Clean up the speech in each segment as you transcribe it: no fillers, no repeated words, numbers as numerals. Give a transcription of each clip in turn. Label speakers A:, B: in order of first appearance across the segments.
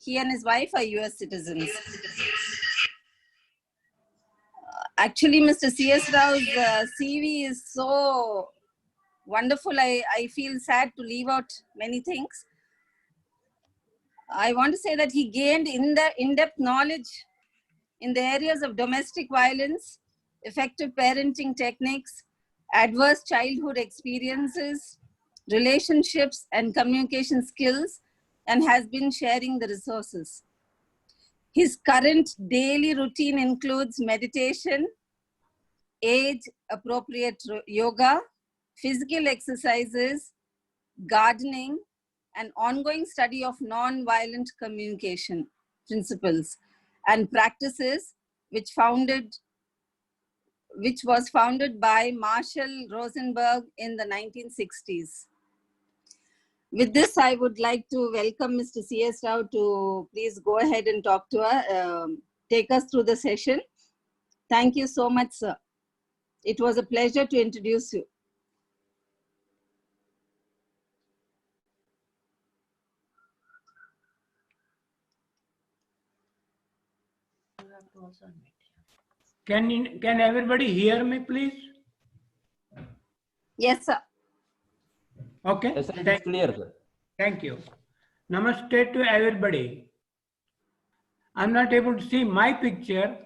A: he and his wife are US citizens. Actually, Mr. C.S. Rao's CV is so wonderful. I feel sad to leave out many things. I want to say that he gained in-depth knowledge in the areas of domestic violence, effective parenting techniques, adverse childhood experiences, relationships and communication skills, and has been sharing the resources. His current daily routine includes meditation, age-appropriate yoga, physical exercises, gardening, and ongoing study of non-violent communication principles and practices, which was founded by Marshall Rosenberg in the 1960s. With this, I would like to welcome Mr. C.S. Rao to please go ahead and talk to us, take us through the session. Thank you so much, sir. It was a pleasure to introduce you.
B: Can everybody hear me, please?
A: Yes, sir.
B: Okay.
C: Yes, sir, it is clear, sir.
B: Thank you. Namaste to everybody. I'm not able to see my picture.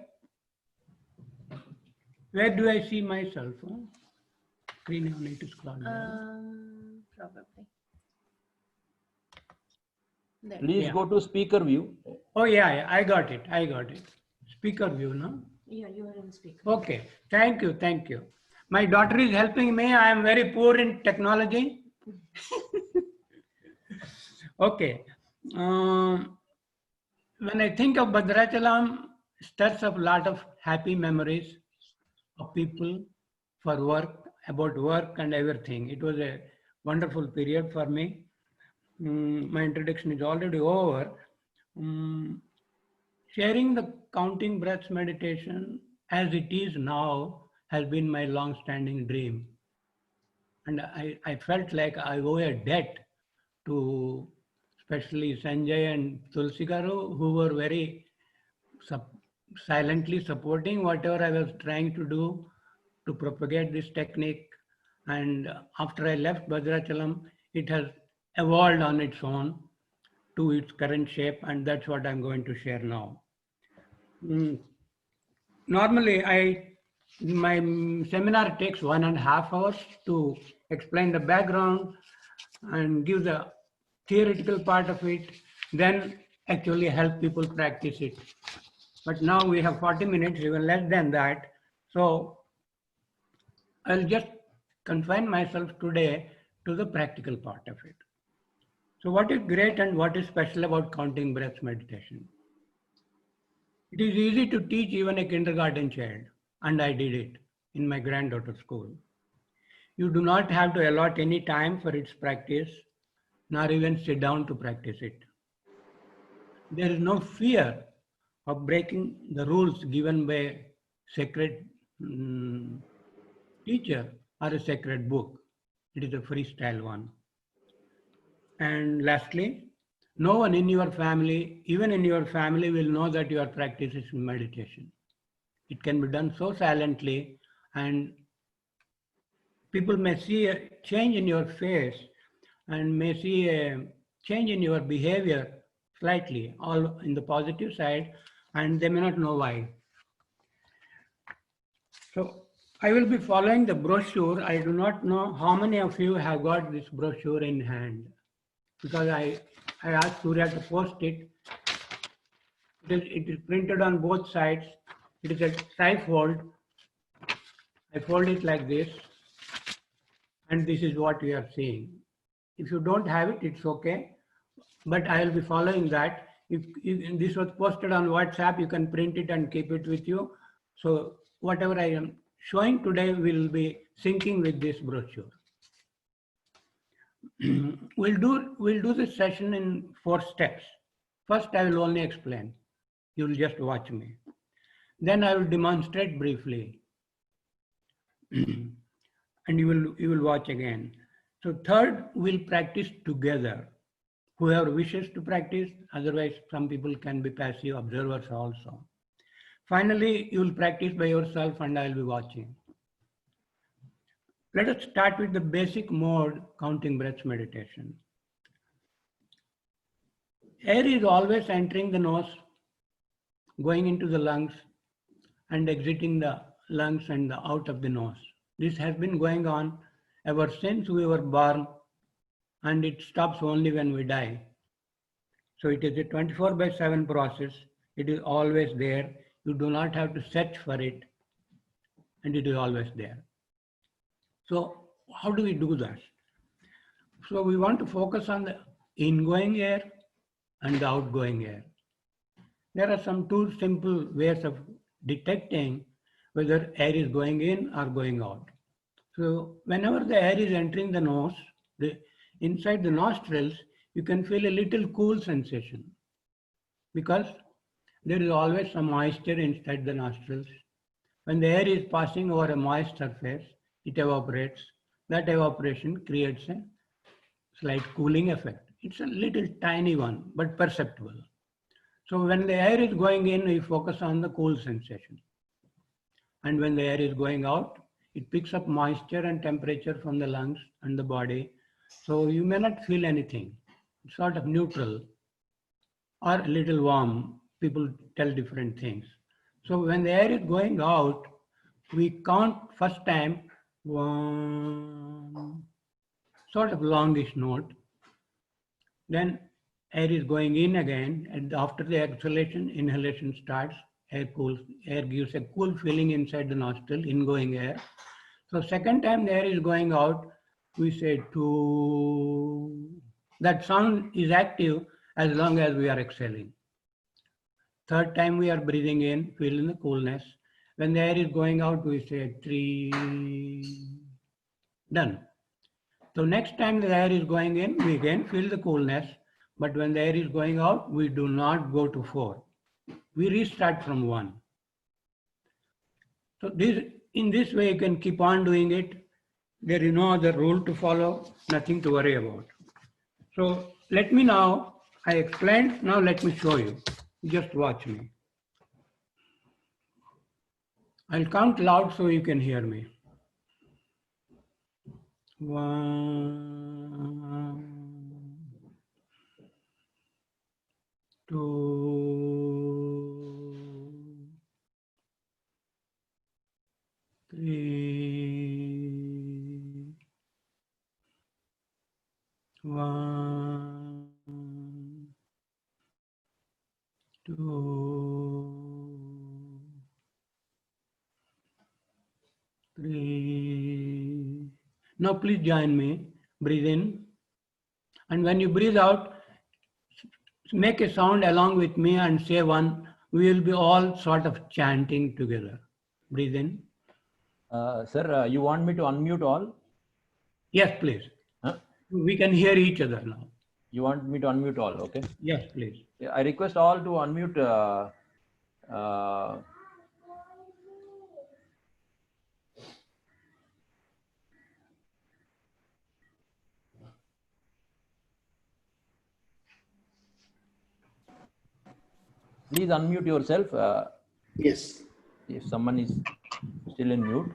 B: Where do I see myself? Screen, I need to scroll down.
D: Probably.
C: Please go to speaker view.
B: Oh, yeah, I got it. I got it. Speaker view, no?
D: Yeah, you are in speaker.
B: Okay. Thank you. Thank you. My daughter is helping me. I am very poor in technology. Okay. When I think of Bhadrachalam, stirs up a lot of happy memories of people for work, about work and everything. It was a wonderful period for me. My introduction is already over. Sharing the counting breaths meditation as it is now has been my long-standing dream. And I felt like I owe a debt to especially Sanjay and Tulsi Garu, who were very silently supporting whatever I was trying to do to propagate this technique. And after I left Bhadrachalam, it has evolved on its own to its current shape, and that's what I'm going to share now. Normally, my seminar takes 1.5 hours to explain the background and give the theoretical part of it, then actually help people practice it. But now we have 40 minutes, even less than that. So I'll just confine myself today to the practical part of it. So what is great and what is special about counting breaths meditation? It is easy to teach even a kindergarten child, and I did it in my granddaughter's school. You do not have to allot any time for its practice, nor even sit down to practice it. There is no fear of breaking the rules given by a sacred teacher or a sacred book. It is a freestyle one. And lastly, no one in your family, even in your family, will know that you are practicing meditation. It can be done so silently, and people may see a change in your face and may see a change in your behavior slightly, all in the positive side, and they may not know why. So I will be following the brochure. I do not know how many of you have got this brochure in hand, because I asked Surya to post it. It is printed on both sides. It is a trifold. I fold it like this, and this is what we are seeing. If you don't have it, it's okay, but I will be following that. If this was posted on WhatsApp, you can print it and keep it with you. So whatever I am showing today will be syncing with this brochure. We'll do this session in 4 steps. First, I will only explain. You will just watch me. Then I will demonstrate briefly. And you will watch again. So third, we'll practice together. whoever wishes to practice. Otherwise, some people can be passive observers also. Finally, you will practice by yourself and I will be watching. Let us start with the basic mode, counting breaths meditation. Air is always entering the nose, going into the lungs and exiting the lungs and out of the nose. This has been going on ever since we were born, and it stops only when we die. So it is a 24/7 process. It is always there. You do not have to search for it, and it is always there. So how do we do that? So we want to focus on the ingoing air and the outgoing air. There are some two simple ways of detecting whether air is going in or going out. So whenever the air is entering the nose, inside the nostrils, you can feel a little cool sensation because there is always some moisture inside the nostrils. When the air is passing over a moist surface, it evaporates. That evaporation creates a slight cooling effect. It's a little tiny one, but perceptible. So when the air is going in, we focus on the cool sensation. And when the air is going out, it picks up moisture and temperature from the lungs and the body. So you may not feel anything. It's sort of neutral or a little warm. People tell different things. So when the air is going out, we count first time 1, sort of longish note. Then air is going in again, and after the exhalation, inhalation starts. Air cools. Air gives a cool feeling inside the nostril, ingoing air. So second time the air is going out, we say 2. That sound is active as long as we are exhaling. Third time we are breathing in, feeling the coolness. When the air is going out, we say 3. Done. So next time the air is going in, we again feel the coolness. But when the air is going out, we do not go to 4. We restart from 1. So in this way, you can keep on doing it. There is no other rule to follow, nothing to worry about. So let me now, I explained, now let me show you. Just watch me. I'll count loud so you can hear me. 1, 2, 3, 1, 2, 3. Now please join me. Breathe in. And when you breathe out, make a sound along with me and say 1. We will be all sort of chanting together. Breathe in.
C: Sir, you want me to unmute all?
B: Yes, please.
C: Huh?
B: We can hear each other now.
C: You want me to unmute all, okay?
B: Yes, please.
C: I request all to unmute. Please unmute yourself.
D: Yes.
C: If someone is still in mute,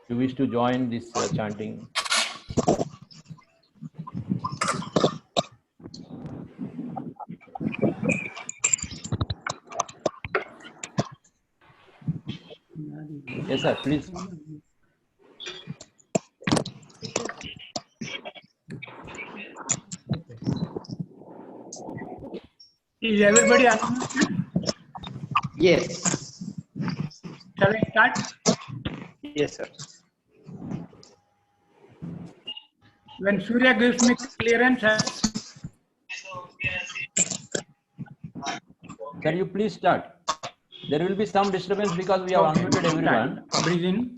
C: you wish to join this chanting. Yes, sir, please.
B: Is everybody unmuted?
D: Yes.
B: Shall I start?
D: Yes, sir.
B: When Surya gives me clearance,
C: Can you please start? There will be some disturbance because we have unmuted everyone.
B: Breathe in.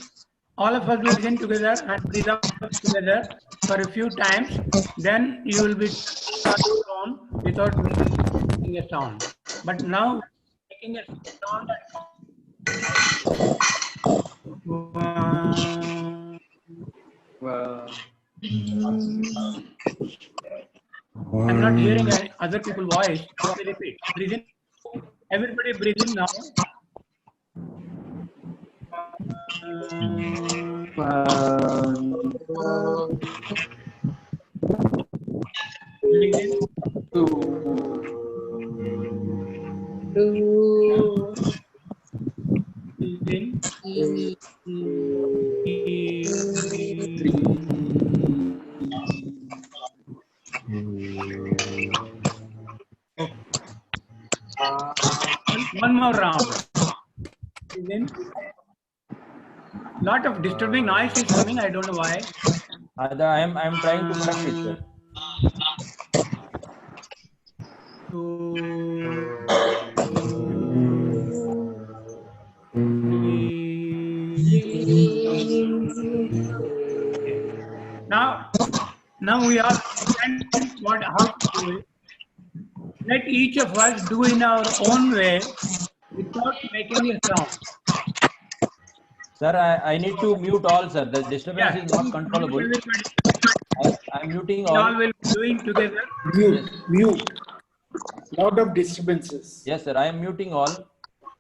B: All of us will begin together and breathe out together for a few times. Then you will be on your own without making a sound. But now making a sound. 1, I'm not hearing other people's voice. Let me repeat. Breathe in. Everybody breathe in now. Breathe in. Breathe in. Okay. One more round. Breathe in. Lot of disturbing noise is coming. I don't know why.
C: I am trying to correct it, sir. Okay. Now we all understand how to do it. Let each of us do in our own way without making a sound. Sir, I need to mute all, sir. The disturbance is not controllable.
B: Everybody,
C: I'm muting
B: we all
C: all.
B: will be doing together.
D: Mute, mute. Lot of disturbances.
C: Yes, sir. I am muting all.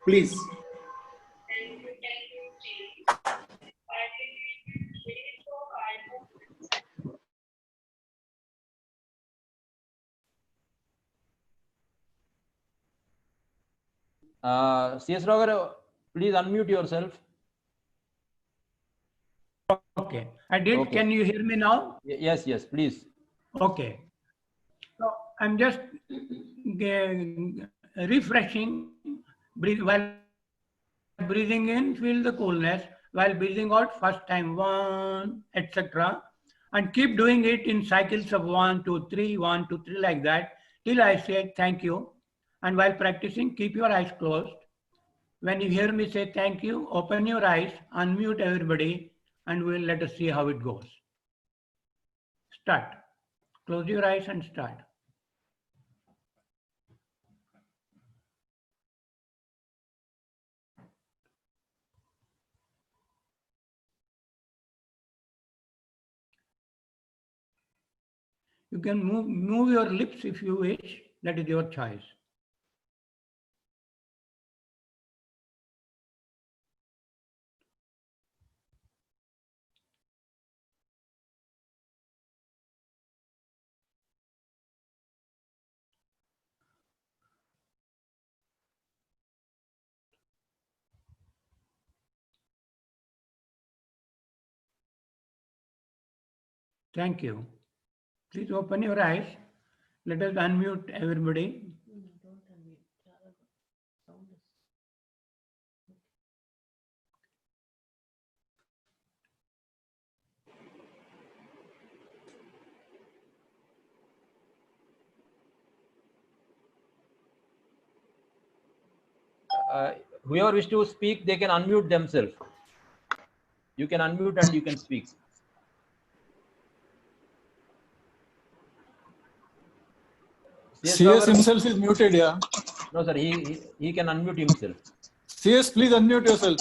D: Please.
C: CS Roger, please unmute yourself.
B: Okay, I did.
C: Okay.
B: Can you hear me now?
C: Yes, yes, please.
B: Okay. So I'm just refreshing. While breathing in, feel the coolness. While breathing out, first time 1, etc. And keep doing it in cycles of 1, 2, 3, 1, 2, 3 like that till I say thank you. And while practicing, keep your eyes closed. When you hear me say thank you, open your eyes, unmute everybody, and we'll let us see how it goes. Start. Close your eyes and start. You can move your lips if you wish. That is your choice. Thank you. Please open your eyes. Let us unmute everybody.
C: Whoever wish to speak, they can unmute themselves. You can unmute and you can speak.
E: CS himself is muted, yeah.
C: No, sir, he can unmute himself.
E: CS, please unmute yourself.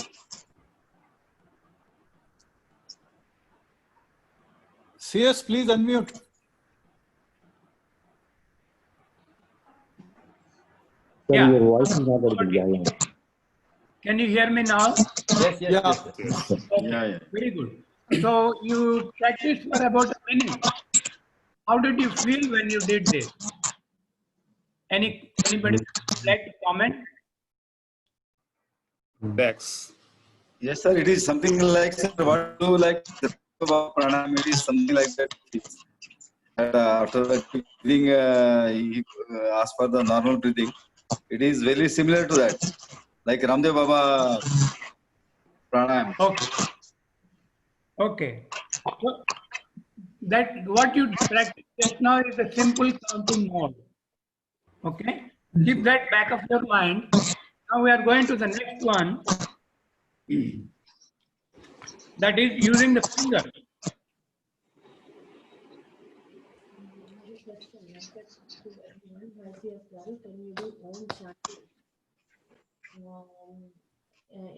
E: CS, please unmute.
F: Sir,
B: Yeah.
F: your voice is not audible. Yeah.
B: Can you hear me now?
C: Yes, yes,
E: Yeah.
C: yes, sir.
B: Okay. Very good. So you practiced for about a minute. How did you feel when you did this? Anybody like to comment?
G: Relax. Yes, sir. It is something like, sir, what do you like the pranayama? It is something like that. After breathing, as per the normal breathing, it is very similar to that, like Ramdev Baba pranayama.
B: Okay. Okay. So that what you practice just now is a simple counting mode. Okay. Keep that back of your mind. Now we are going to the next one. That is using the finger.
H: Can you do Om Shanti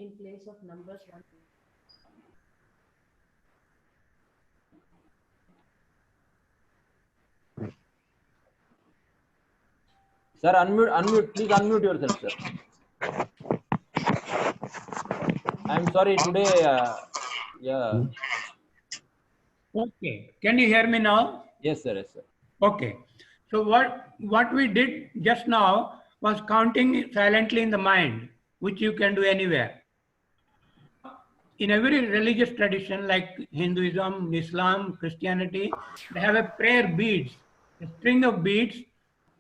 H: in place of numbers 1?
I: Sir, unmute. Please unmute yourself, sir. I'm sorry today. Yeah.
C: Okay. Can you hear me now?
I: Yes, sir. Yes, sir.
C: Okay. So what we did just now was counting silently in the mind, which you can do anywhere. In every religious tradition like Hinduism, Islam, Christianity, they have a prayer beads, a string of beads.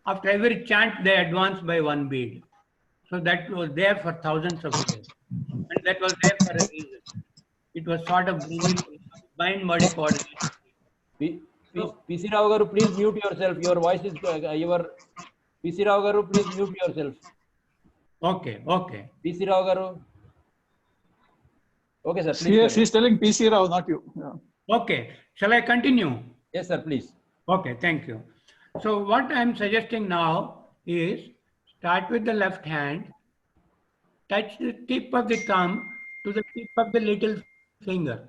C: After every chant, they advance by one bead. So that was there for thousands of years. And that was there for a reason. It was sort of bringing mind-body coordination.
I: PC Rao garu, please mute yourself. Your voice is PC Rao garu, please mute yourself.
C: Okay, okay.
I: PC Rao garu. Okay, sir. Please.
E: CS,
I: carry on.
E: he's telling PC Rao, not you. Yeah.
C: Okay. Shall I continue?
I: Yes, sir. Please.
C: Okay, thank you. So what I'm suggesting now is start with the left hand, touch the tip of the thumb to the tip of the little finger,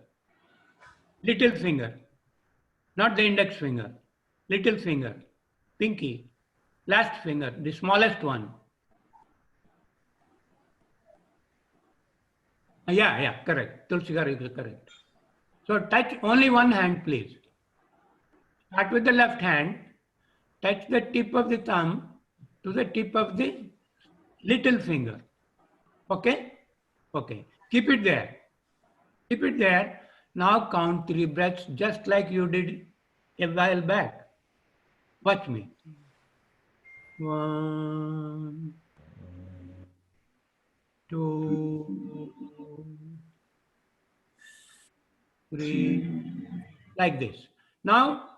C: not the index finger, little finger, pinky, last finger, the smallest one. Yeah, correct. Tulsigar is correct. So touch only one hand, please. Start with the left hand, touch the tip of the thumb to the tip of the little finger. Okay? Okay. Keep it there. Keep it there. Now count 3 breaths just like you did a while back. Watch me. 1, 2, 3, like this. Now,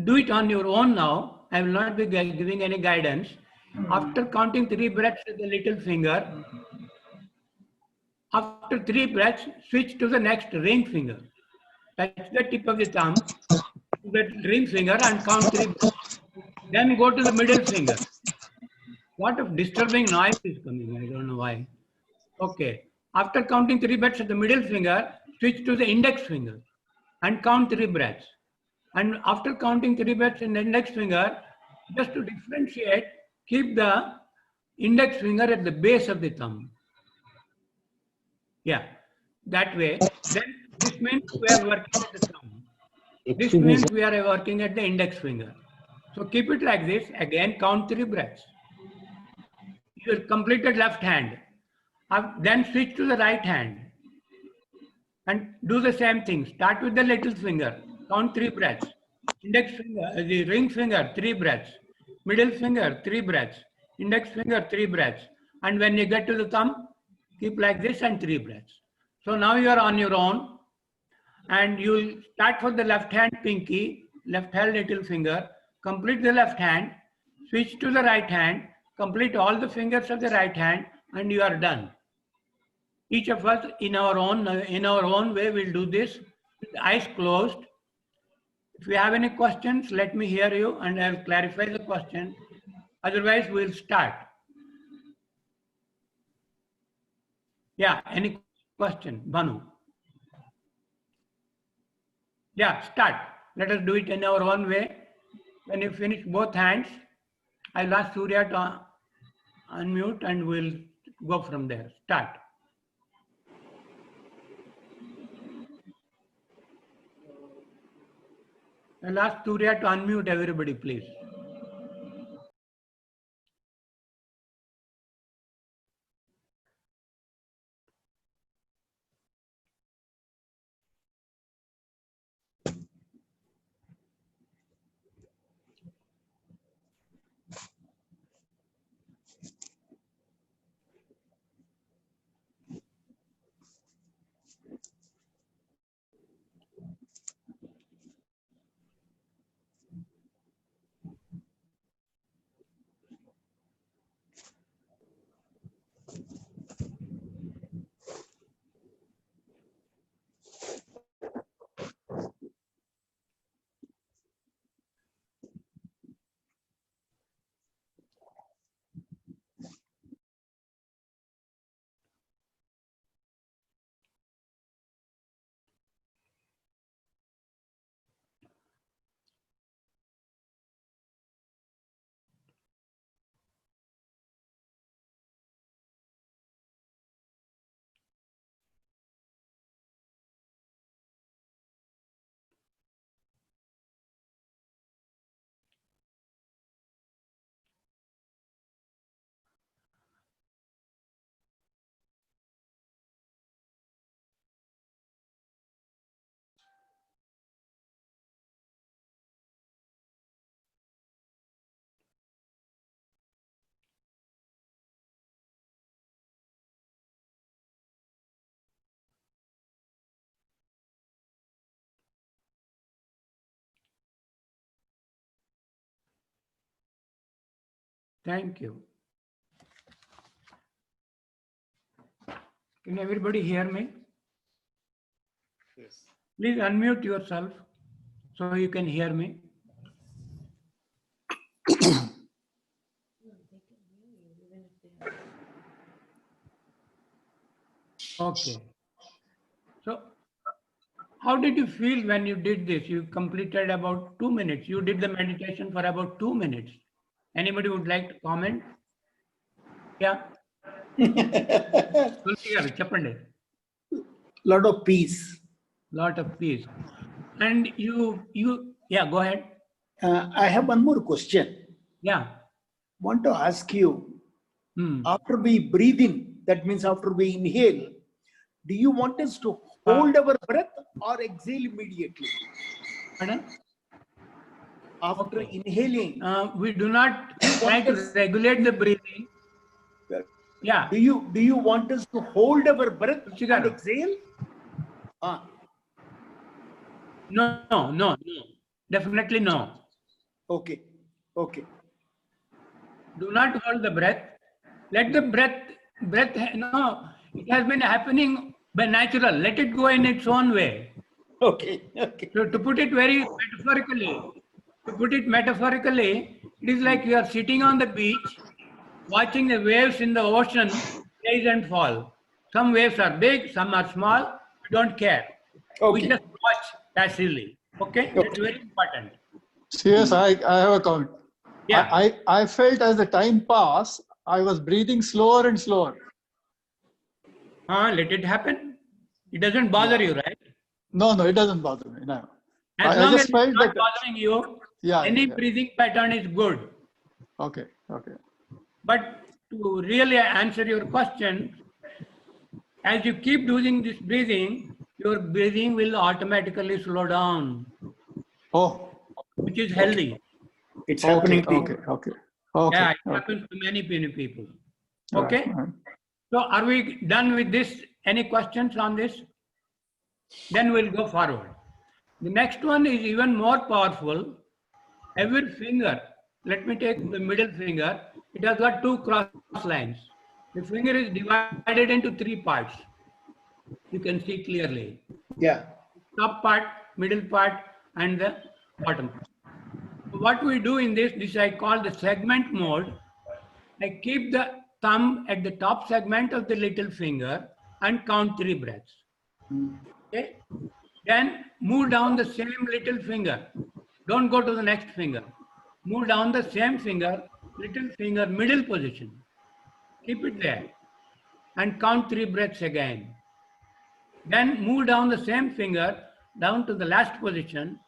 C: do it on your own now. I will not be giving any guidance. After counting 3 breaths with the little finger, after 3 breaths, switch to the next ring finger. Touch the tip of the thumb to the ring finger and count 3 breaths. Then go to the middle finger. What a disturbing noise is coming. I don't know why. Okay. After counting 3 breaths at the middle finger, switch to the index finger and count 3 breaths. And after counting 3 breaths in the index finger, just to differentiate, keep the index finger at the base of the thumb. Yeah, that way. Then this means we are working at the thumb. This means we are working at the index finger. So keep it like this. Again, count 3 breaths. You have completed left hand. Then switch to the right hand and do the same thing. Start with the little finger. Count 3 breaths. Index finger, the ring finger, 3 breaths. Middle finger, 3 breaths. Index finger, 3 breaths. And when you get to the thumb, keep like this and 3 breaths. So now you are on your own. And you will start for the left hand pinky, left hand little finger, complete the left hand, switch to the right hand, complete all the fingers of the right hand, and you are done. Each of us in our own way will do this with eyes closed. If you have any questions, let me hear you and I'll clarify the question. Otherwise, we'll start. Yeah, any question, Bhanu? Yeah, start. Let us do it in our own way. When you finish both hands, I'll ask Surya to unmute and we'll go from there. Start. I'll ask Surya to unmute everybody, please.
B: Thank you. Can everybody hear me?
D: Yes.
B: Please unmute yourself so you can hear me. Okay. So, how did you feel when you did this? You completed about 2 minutes. You did the meditation for about 2 minutes. Anybody would like to comment? Yeah.
D: Lot of peace.
B: Lot of peace. And yeah, go ahead.
D: I have one more question.
B: Yeah.
D: Want to ask you,
B: Hmm.
D: after we breathe in, that means after we inhale, do you want us to hold our breath or exhale immediately?
B: Pardon?
D: After
B: Okay.
D: inhaling,
B: We do not try to regulate the breathing. Yeah.
D: do you want us to hold our breath
B: Chigaru.
D: and exhale?
B: No. Definitely no.
D: Okay. Okay.
B: Do not hold the breath. Let the breath, no, it has been happening by natural. Let it go in its own way.
D: Okay. Okay.
B: So to put it very metaphorically, it is like you are sitting on the beach, watching the waves in the ocean rise and fall. Some waves are big, some are small. We don't care.
D: Okay.
B: We just watch passively. Okay? That's very important.
E: CS, I have a comment.
B: Yeah.
E: I felt as the time passed, I was breathing slower and slower.
B: Let it happen. It doesn't bother you, right?
E: No, it doesn't bother me. No.
B: As
E: I
B: long
E: just
B: as it's
E: felt
B: not
E: that.
B: bothering you,
E: Yeah.
B: any breathing pattern is good.
E: Okay.
B: But to really answer your question, as you keep doing this breathing, your breathing will automatically slow down,
E: Oh.
B: which is healthy.
D: It's happening to you.
E: Okay.
B: Yeah, it happens to many people. Okay?
E: Right.
B: So are we done with this? Any questions on this? Then we'll go forward. The next one is even more powerful. Every finger, let me take the middle finger, it has got 2 cross lines. The finger is divided into 3 parts. You can see clearly.
D: Yeah.
B: Top part, middle part, and the bottom part. What we do in this I call the segment mode. I keep the thumb at the top segment of the little finger and count 3 breaths. Okay? Then move down the same little finger. Don't go to the next finger. Move down the same finger, little finger, middle position. Keep it there and count 3 breaths again. Then move down the same finger down to the last position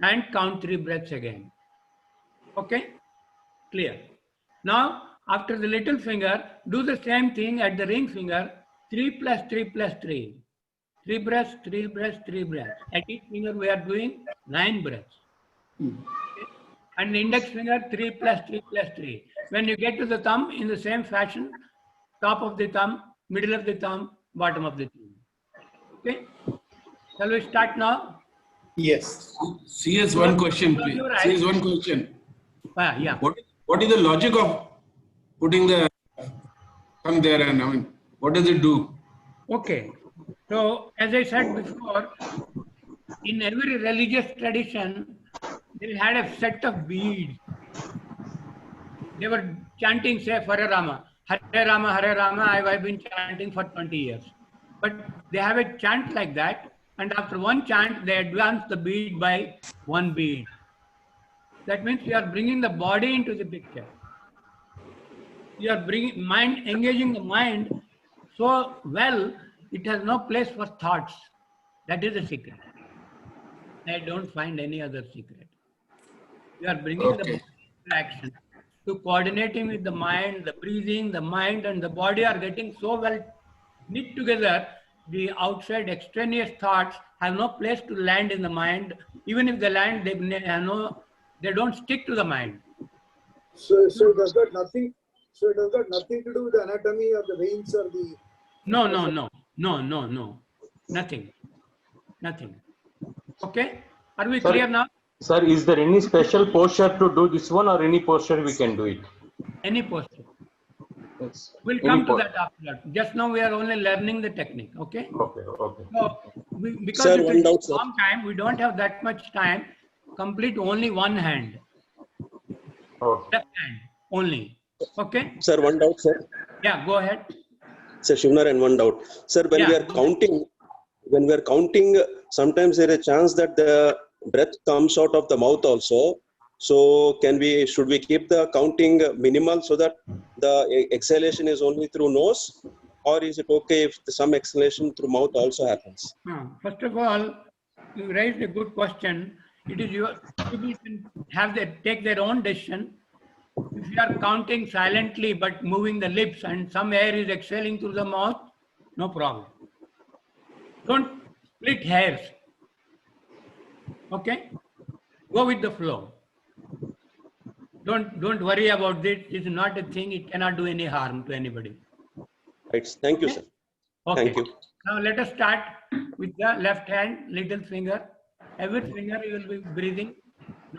B: and count 3 breaths again. Okay? Clear. Now, after the little finger, do the same thing at the ring finger, 3 plus 3 plus 3. 3 breaths, 3 breaths, 3 breaths. At each finger, we are doing 9 breaths. Okay? And the index finger, 3 plus 3 plus 3. When you get to the thumb, in the same fashion, top of the thumb, middle of the thumb, bottom of the thumb. Okay? Shall we start now?
D: Yes.
J: CS, one question, please. CS, one question.
B: Yeah.
J: What is the logic of putting the thumb there, and I mean, what does it do?
B: Okay. So, as I said before, in every religious tradition, they had a set of beads. They were chanting, say, Hare Rama. Hare Rama, Hare Rama, I've been chanting for 20 years. But they have a chant like that, and after one chant, they advance the bead by 1 bead. That means you are bringing the body into the picture. You are engaging the mind so well, it has no place for thoughts. That is the secret. I don't find any other secret. You are bringing the body into action. To coordinating with the mind, the breathing, the mind and the body are getting so well knit together, the outside extraneous thoughts have no place to land in the mind. Even if they land, they don't stick to the mind.
K: So does that nothing? So does that nothing to do with the anatomy of the veins or the?
B: No. Nothing. Okay? Are we clear now?
I: Sir, is there any special posture to do this one, or any posture we can do it?
B: Any posture.
L: Yes.
B: We'll
L: Any
B: come to
L: point.
B: that after that. Just now we are only learning the technique, okay?
L: Okay, okay.
B: So, because
M: Sir,
B: it
M: one
B: will
M: doubt,
B: take
M: sir.
B: long time, we don't have that much time. Complete only one hand.
L: Okay.
B: Left hand only. Okay?
M: Sir, one doubt, sir.
B: Yeah, go ahead.
M: Sir Shivnarayan, one doubt. Sir, when we
B: Yeah,
M: are counting, sometimes there is a chance that the breath comes out of the mouth also. So should we keep the counting minimal so that the exhalation is only through nose? Or is it okay if some exhalation through mouth also happens?
B: First of all, you raised a good question. It is your people can take their own decision. If you are counting silently but moving the lips and some air is exhaling through the mouth, no problem. Don't split hairs. Okay? Go with the flow. Don't worry about this. It's not a thing. It cannot do any harm to anybody.
M: Right. Thank you, sir.
B: Okay.
M: Thank you.
B: Now let us start with the left hand, little finger. Every finger you will be breathing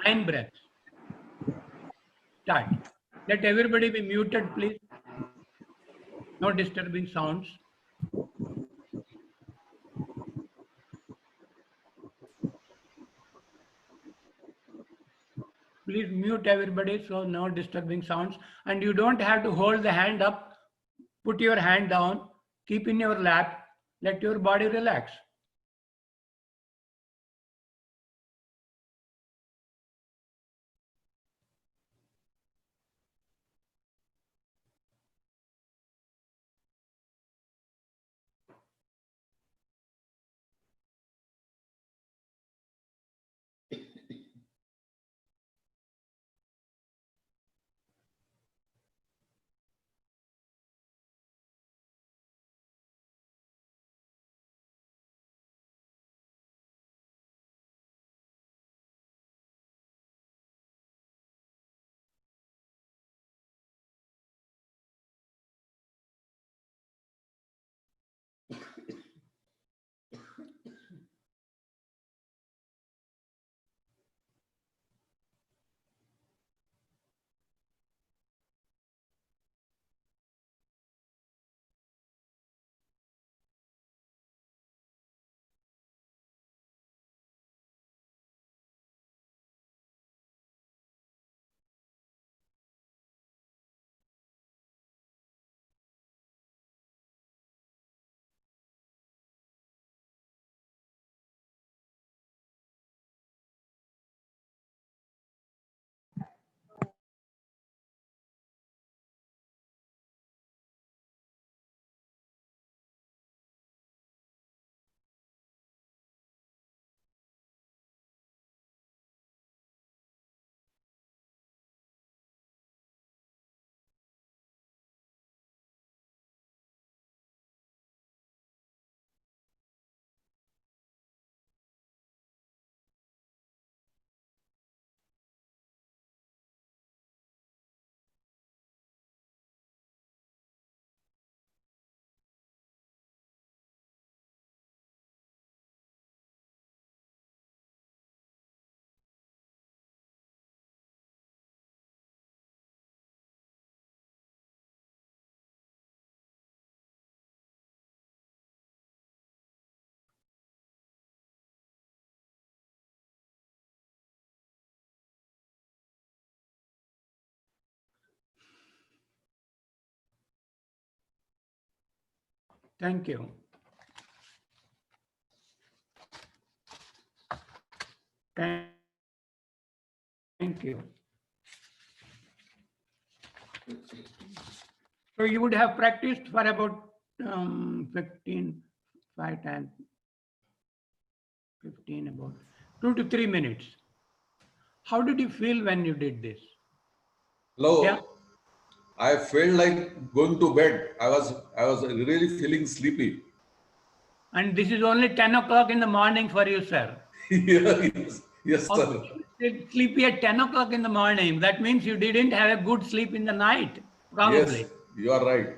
B: 9 breaths. Start. Let everybody be muted, please. No disturbing sounds. Please mute everybody so no disturbing sounds. And you don't have to hold the hand up. Put your hand down. Keep in your lap. Let your body relax. Thank you. Thank you. So you would have practiced for about 15, 5 times, 15, about 2 to 3 minutes. How did you feel when you did this?
N: Hello.
B: Yeah.
N: I felt like going to bed. I was really feeling sleepy.
B: And this is only 10 o'clock in the morning for you, sir.
N: Yes,
B: How
N: sir.
B: could you feel sleepy at 10 o'clock in the morning? That means you didn't have a good sleep in the night, probably.
N: Yes, you are right.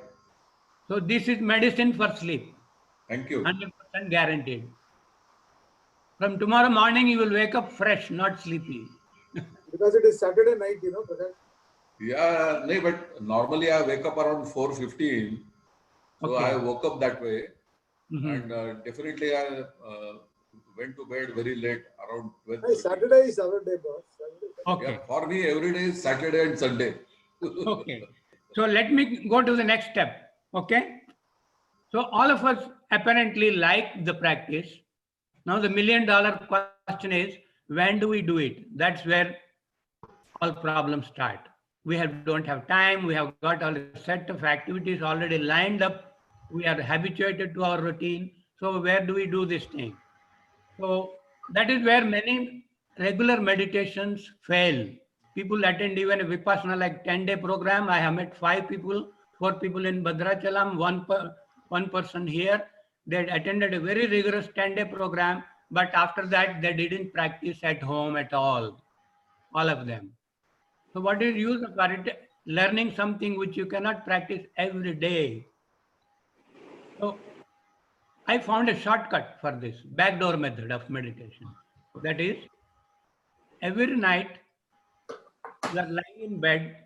B: So this is medicine for sleep.
N: Thank you.
B: 100% guaranteed. From tomorrow morning, you will wake up fresh, not sleepy.
K: Because it is Saturday night, Prakash.
N: Yeah, no, but normally I wake up around 4:15. So
B: Okay.
N: I woke up that way.
B: Mhm.
N: And definitely I went to bed very late, around
K: Hey,
N: 12:30.
K: Saturday is our day, boss.
B: Okay.
N: Yeah, for me, every day is Saturday and Sunday.
B: Okay. So let me go to the next step. Okay. So all of us apparently like the practice. Now the $1 million question is, when do we do it? That's where all problems start. We don't have time. We have got all a set of activities already lined up. We are habituated to our routine. So where do we do this thing? So that is where many regular meditations fail. People attend even a Vipassana like 10-day program. I have met 5 people, 4 people in Bhadrachalam, one person here. They attended a very rigorous 10-day program, but after that they didn't practice at home at all of them. So what is use of learning something which you cannot practice every day? So I found a shortcut for this backdoor method of meditation. That is, every night you are lying in bed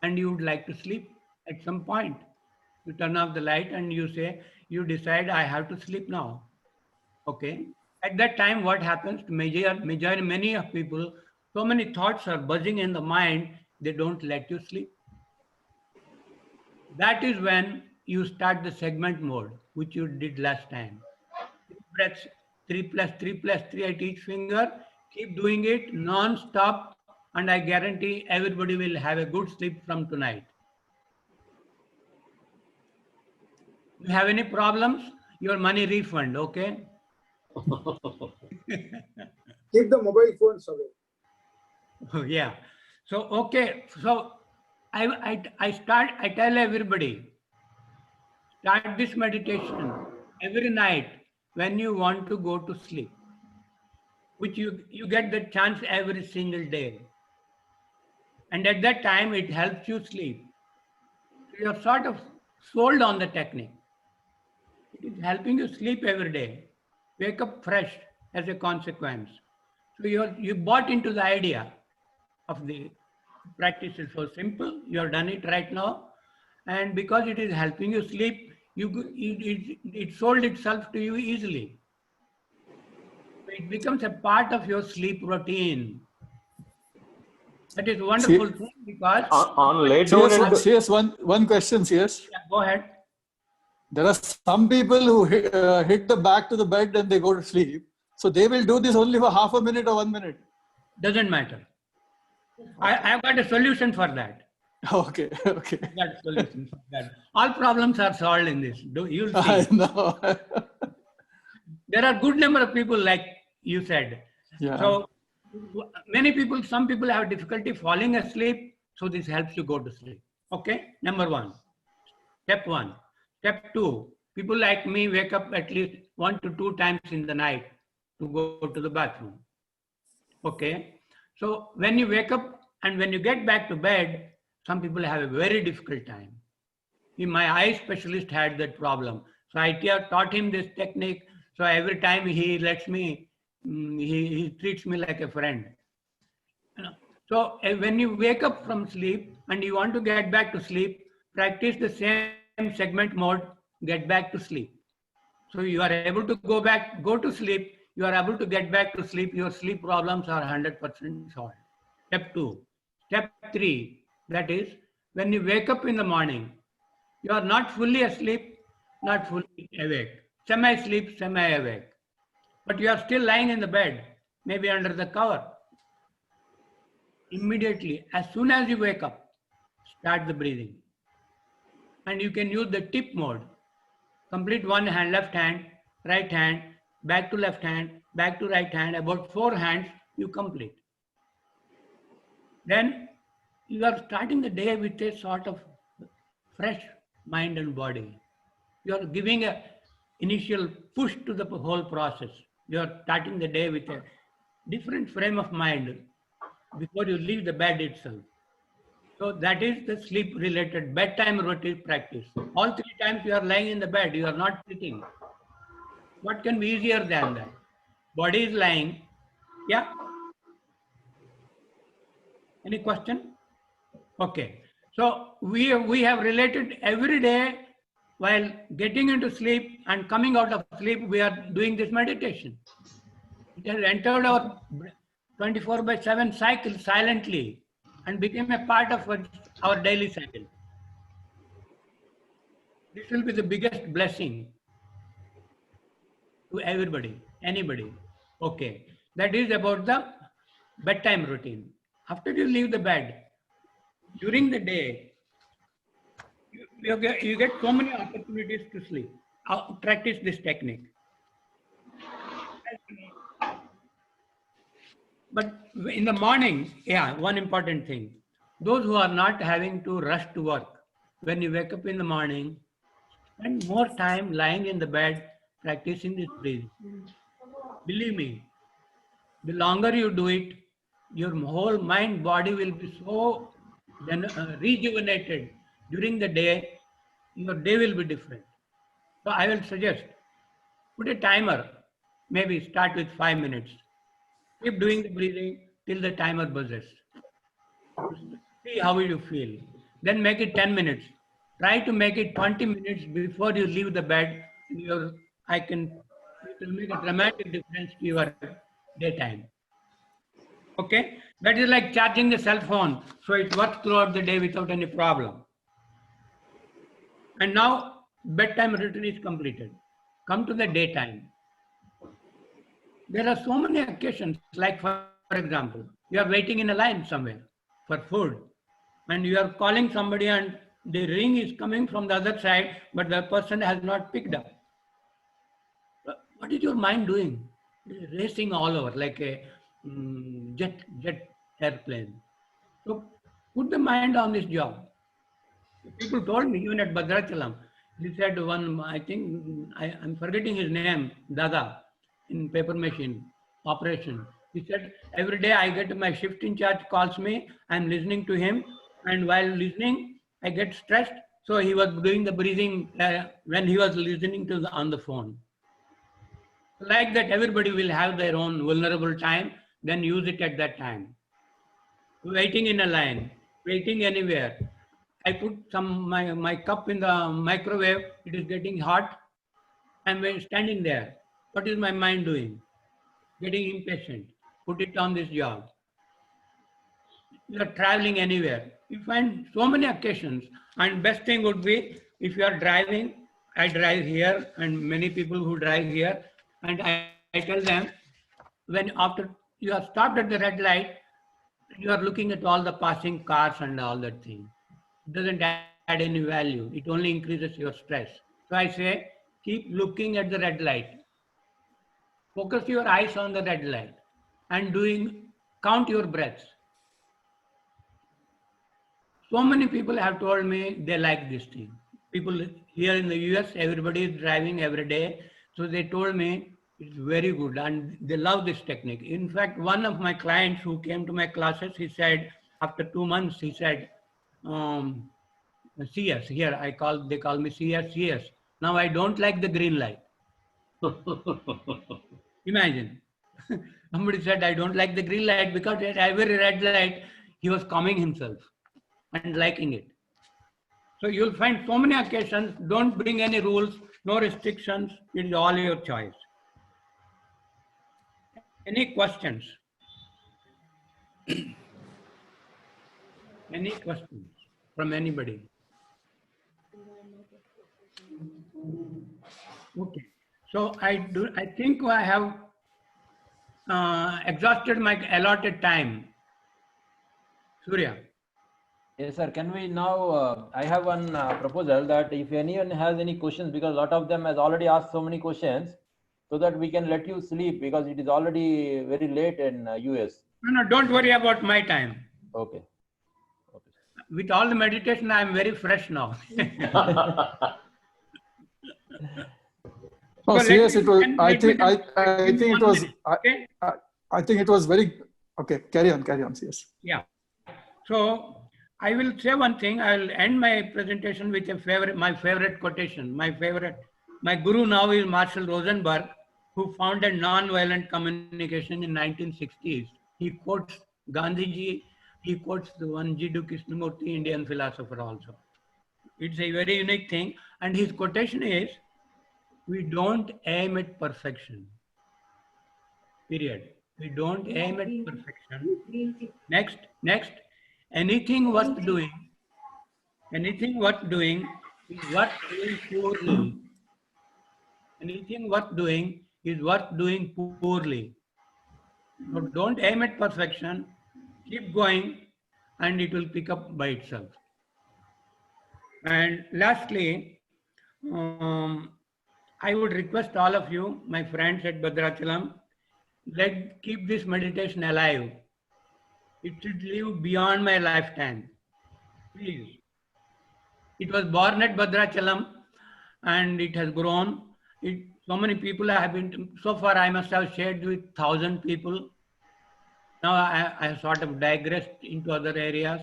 B: and you would like to sleep at some point. You turn off the light and you say, you decide, I have to sleep now. Okay. At that time, what happens to many of people, so many thoughts are buzzing in the mind, they don't let you sleep. That is when you start the segment mode, which you did last time. 3 breaths, 3 plus 3 plus 3 at each finger. Keep doing it non-stop, and I guarantee everybody will have a good sleep from tonight. You have any problems? Your money refund, okay?
K: Keep the mobile phones away.
B: Yeah. So, okay. So I tell everybody, start this meditation every night when you want to go to sleep, which you get the chance every single day. And at that time, it helps you sleep. So you're sort of sold on the technique. It is helping you sleep every day, wake up fresh as a consequence. So you bought into the idea of the practice is so simple. You have done it right now. And because it is helping you sleep, it sold itself to you easily. It becomes a part of your sleep routine. That is a wonderful thing because
L: on late down
E: CS, one question, CS.
B: Yeah, go ahead.
E: There are some people who hit the back to the bed and they go to sleep. So they will do this only for half a minute or 1 minute.
B: Doesn't matter. I've got a solution for that.
E: Okay, okay.
B: I've got a solution for that. All problems are solved in this. You'll see.
E: I know.
B: There are good number of people like you said.
E: Yeah.
B: So some people have difficulty falling asleep. So this helps you go to sleep. Okay. Number 1. Step 1. Step 2. People like me wake up at least 1 to 2 times in the night to go to the bathroom. Okay. So when you wake up and when you get back to bed, some people have a very difficult time. My eye specialist had that problem. So I taught him this technique. So every time he lets me, he treats me like a friend. So when you wake up from sleep and you want to get back to sleep, practice the same segment mode, get back to sleep. So you are able to go to sleep, you are able to get back to sleep, your sleep problems are 100% solved. Step 2. Step 3, that is, when you wake up in the morning, you are not fully asleep, not fully awake, semi-sleep, semi-awake. But you are still lying in the bed, maybe under the cover. Immediately, as soon as you wake up, start the breathing. And you can use the tip mode. Complete one hand, left hand, right hand, back to left hand, back to right hand, about 4 hands you complete. Then you are starting the day with a sort of fresh mind and body. You are giving an initial push to the whole process. You are starting the day with a different frame of mind before you leave the bed itself. So that is the sleep related bedtime routine practice. All 3 times you are lying in the bed, you are not sitting. What can be easier than that? Body is lying. Yeah. Any question? Okay. So we have related every day while getting into sleep and coming out of sleep, we are doing this meditation. It has entered our 24/7 cycle silently and became a part of our daily cycle. This will be the biggest blessing to everybody, anybody. Okay. That is about the bedtime routine. After you leave the bed, during the day, you get so many opportunities to sleep. Practice this technique. But in the morning, yeah, one important thing. Those who are not having to rush to work, when you wake up in the morning, spend more time lying in the bed practicing this breathing. Believe me, the longer you do it, your whole mind, body will be so rejuvenated during the day. Your day will be different. So I will suggest, put a timer, maybe start with 5 minutes. Keep doing the breathing till the timer buzzes. See how you feel. Then make it 10 minutes. Try to make it 20 minutes before you leave the bed. It will make a dramatic difference to your daytime. Okay? That is like charging the cell phone, so it works throughout the day without any problem. And now bedtime routine is completed. Come to the daytime. There are so many occasions, like for example, you are waiting in a line somewhere for food and you are calling somebody and the ring is coming from the other side, but the person has not picked up. What is your mind doing? It is racing all over like a jet airplane. So put the mind on this job. People told me, even at Bhadrachalam, he said one, I think, I'm forgetting his name, Dada, in paper machine operation. He said, every day I get my shift in charge calls me, I'm listening to him, and while listening, I get stressed. So he was doing the breathing when he was listening to on the phone. Like that, everybody will have their own vulnerable time, then use it at that time. Waiting in a line, waiting anywhere. I put my cup in the microwave, it is getting hot. I'm standing there. What is my mind doing? Getting impatient. Put it on this job. You are traveling anywhere. You find so many occasions. And best thing would be if you are driving, I drive here and many people who drive here. And I tell them, when after you are stopped at the red light, you are looking at all the passing cars and all that thing. It doesn't add any value. It only increases your stress. So I say, keep looking at the red light. Focus your eyes on the red light and count your breaths. So many people have told me they like this thing. People here in the US, everybody is driving every day. So they told me it's very good and they love this technique. In fact, one of my clients who came to my classes, he said, after 2 months, he said, CS, here they call me CS. Now I don't like the green light. Imagine. Somebody said, I don't like the green light because at every red light, he was calming himself and liking it. So you'll find so many occasions, don't bring any rules, no restrictions, it is all your choice. Any questions? Any questions from anybody? Okay. So I think I have exhausted my allotted time. Surya.
I: Yes, sir. Can we now, I have one proposal that if anyone has any questions, because a lot of them has already asked so many questions, so that we can let you sleep because it is already very late in US.
B: No, don't worry about my time.
I: Okay.
B: With all the meditation, I am very fresh now.
E: Oh,
B: So
E: yes,
B: let
E: it was.
B: me-
E: I
B: let
E: think
B: me-
E: I think it was.
B: Okay?
E: I think it was very. Okay, carry on. Yes.
B: Yeah. So I will say one thing. I will end my presentation with my favorite quotation. My guru now is Marshall Rosenberg, who founded nonviolent communication in 1960s. He quotes Gandhiji he quotes the one Jiddu Krishnamurti, Indian philosopher also. It's a very unique thing. And his quotation is, we don't aim at perfection. Period. We don't aim at perfection. Next, anything worth doing is worth doing poorly. Anything worth doing is worth doing poorly. So don't aim at perfection, keep going, and it will pick up by itself. And lastly, I would request all of you, my friends at Bhadrachalam, keep this meditation alive. It should live beyond my lifetime. Please. It was born at Bhadrachalam and it has grown. So many people have been, so far I must have shared with 1,000 people. Now I have sort of digressed into other areas,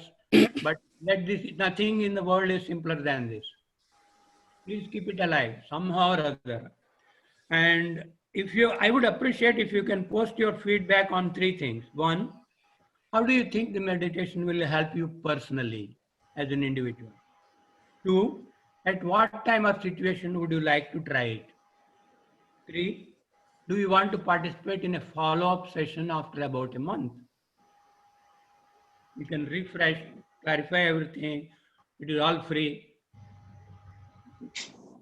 B: but nothing in the world is simpler than this. Please keep it alive somehow or other. And I would appreciate if you can post your feedback on 3 things. 1, how do you think the meditation will help you personally as an individual? 2, at what time or situation would you like to try it? 3, do you want to participate in a follow-up session after about a month? You can refresh, clarify everything. It is all free.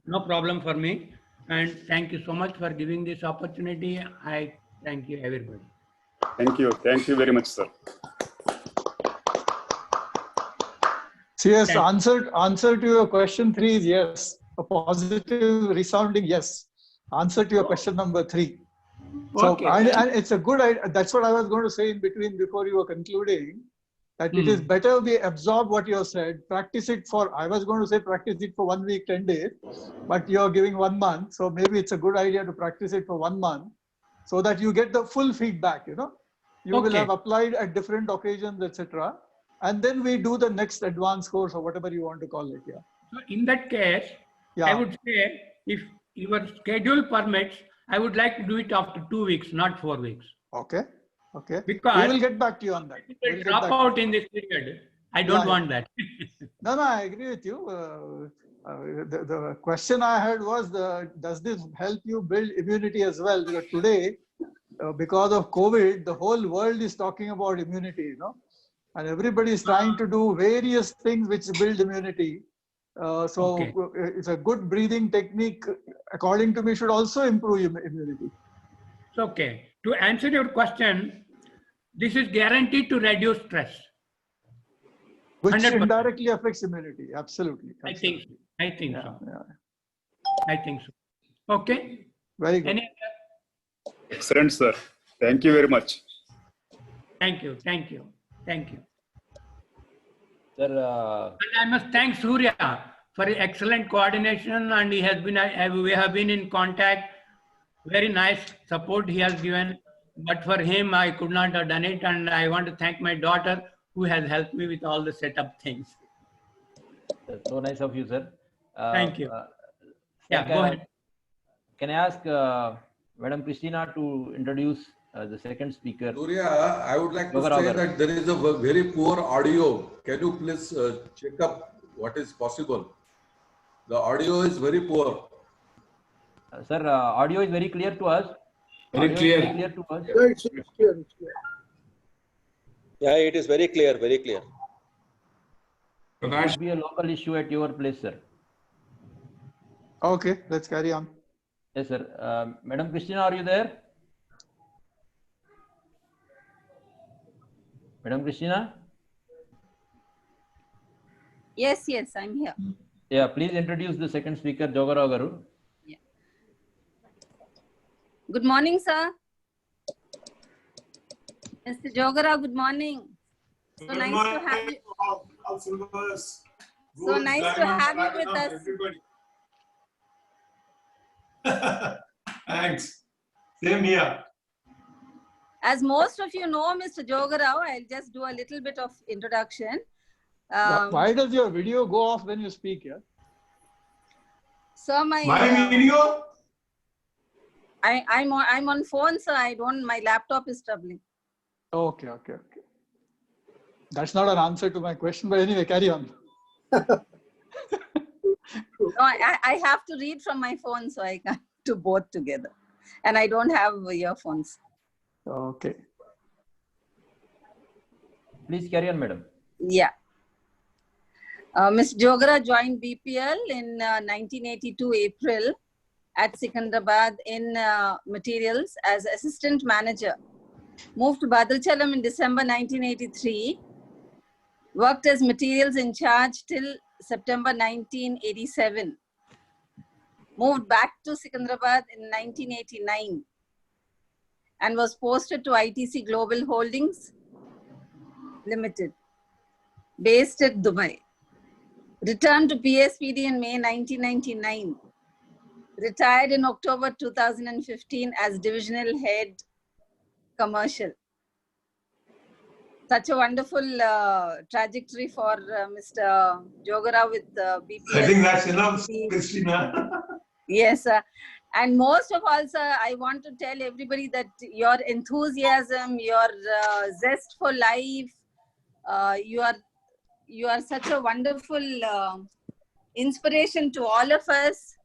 B: No problem for me. And thank you so much for giving this opportunity. I thank you, everybody.
O: Thank you. Thank you very much, sir.
E: So yes, answer to your question 3 is yes. A positive resounding yes. Answer to your question number 3. So,
B: Okay.
E: and it's a good idea. That's what I was going to say in between before you were concluding, that it is better we absorb what you have said, practice it for, I was going to say practice it for 1 week, 10 days, but you're giving 1 month. So maybe it's a good idea to practice it for 1 month so that you get the full feedback, you know. You will have applied at different occasions, etc. And then we do the next advanced course or whatever you want to call it. Yeah.
B: So in that case, I would say if your schedule permits, I would like to do it after 2 weeks, not 4 weeks.
E: Okay. Okay.
B: Because
E: we will get back to you on that.
B: We'll drop out in this period. I don't want that.
E: No, I agree with you. The question I had was, does this help you build immunity as well? Because today, because of COVID, the whole world is talking about immunity, you know, and everybody is trying to do various things which build immunity. It's a good breathing technique, according to me, should also improve immunity.
B: Okay. To answer your question, this is guaranteed to reduce stress.
E: Which
B: 100%.
E: indirectly affects immunity. Absolutely.
B: I think so. I think
E: Yeah,
B: so.
E: yeah.
B: I think so. Okay.
E: Very good.
O: Excellent, sir. Thank you very much.
B: Thank you. Thank you. Thank you.
I: Sir,
B: and I must thank Surya for excellent coordination, and he has been. We have been in contact. Very nice support he has given. But for him, I could not have done it, and I want to thank my daughter who has helped me with all the setup things.
I: that's so nice of you, sir.
B: Thank you. Yeah, go ahead.
I: Can I ask Madam Christina to introduce the second speaker?
N: Surya, I would like to say that there is a very poor audio. Can you please check up what is possible? The audio is very poor.
I: Sir, audio is very clear to us.
J: Very clear.
I: Very clear to us.
K: Yeah, it's clear. It's clear.
M: Yeah, it is very clear, very clear.
I: It could be a local issue at your place, sir.
E: Okay, let's carry on.
I: Yes, sir. Madam Christina, are you there? Madam Christina?
A: Yes, I'm here.
I: Yeah, please introduce the second speaker, Jogarao Garu.
A: Good morning, sir. Mr. Jogarao, good morning. So nice to have you. So nice to have you with us.
P: Thanks. Same here.
A: As most of you know, Mr. Jogarao, I'll just do a little bit of introduction.
E: Why does your video go off when you speak here?
A: So my
P: video?
A: I'm on phone, so I don't. My laptop is troubling.
E: Okay. That's not an answer to my question, but anyway, carry on.
A: No, I have to read from my phone, so I can't do both together. And I don't have earphones.
E: Okay.
I: Please carry on, madam.
A: Yeah. Ms. Jogara joined BPL in 1982 April at Secunderabad in materials as assistant manager. Moved to Bhadrachalam in December 1983. Worked as materials in charge till September 1987. Moved back to Secunderabad in 1989 and was posted to ITC Global Holdings Limited, based at Dubai. Returned to PSPD in May 1999. Retired in October 2015 as divisional head commercial. Such a wonderful trajectory for Mr. Jogara with BPL.
P: I think that's enough, Christina.
A: Yes, and most of all, sir, I want to tell everybody that your enthusiasm, your zest for life, you are such a wonderful inspiration to all of us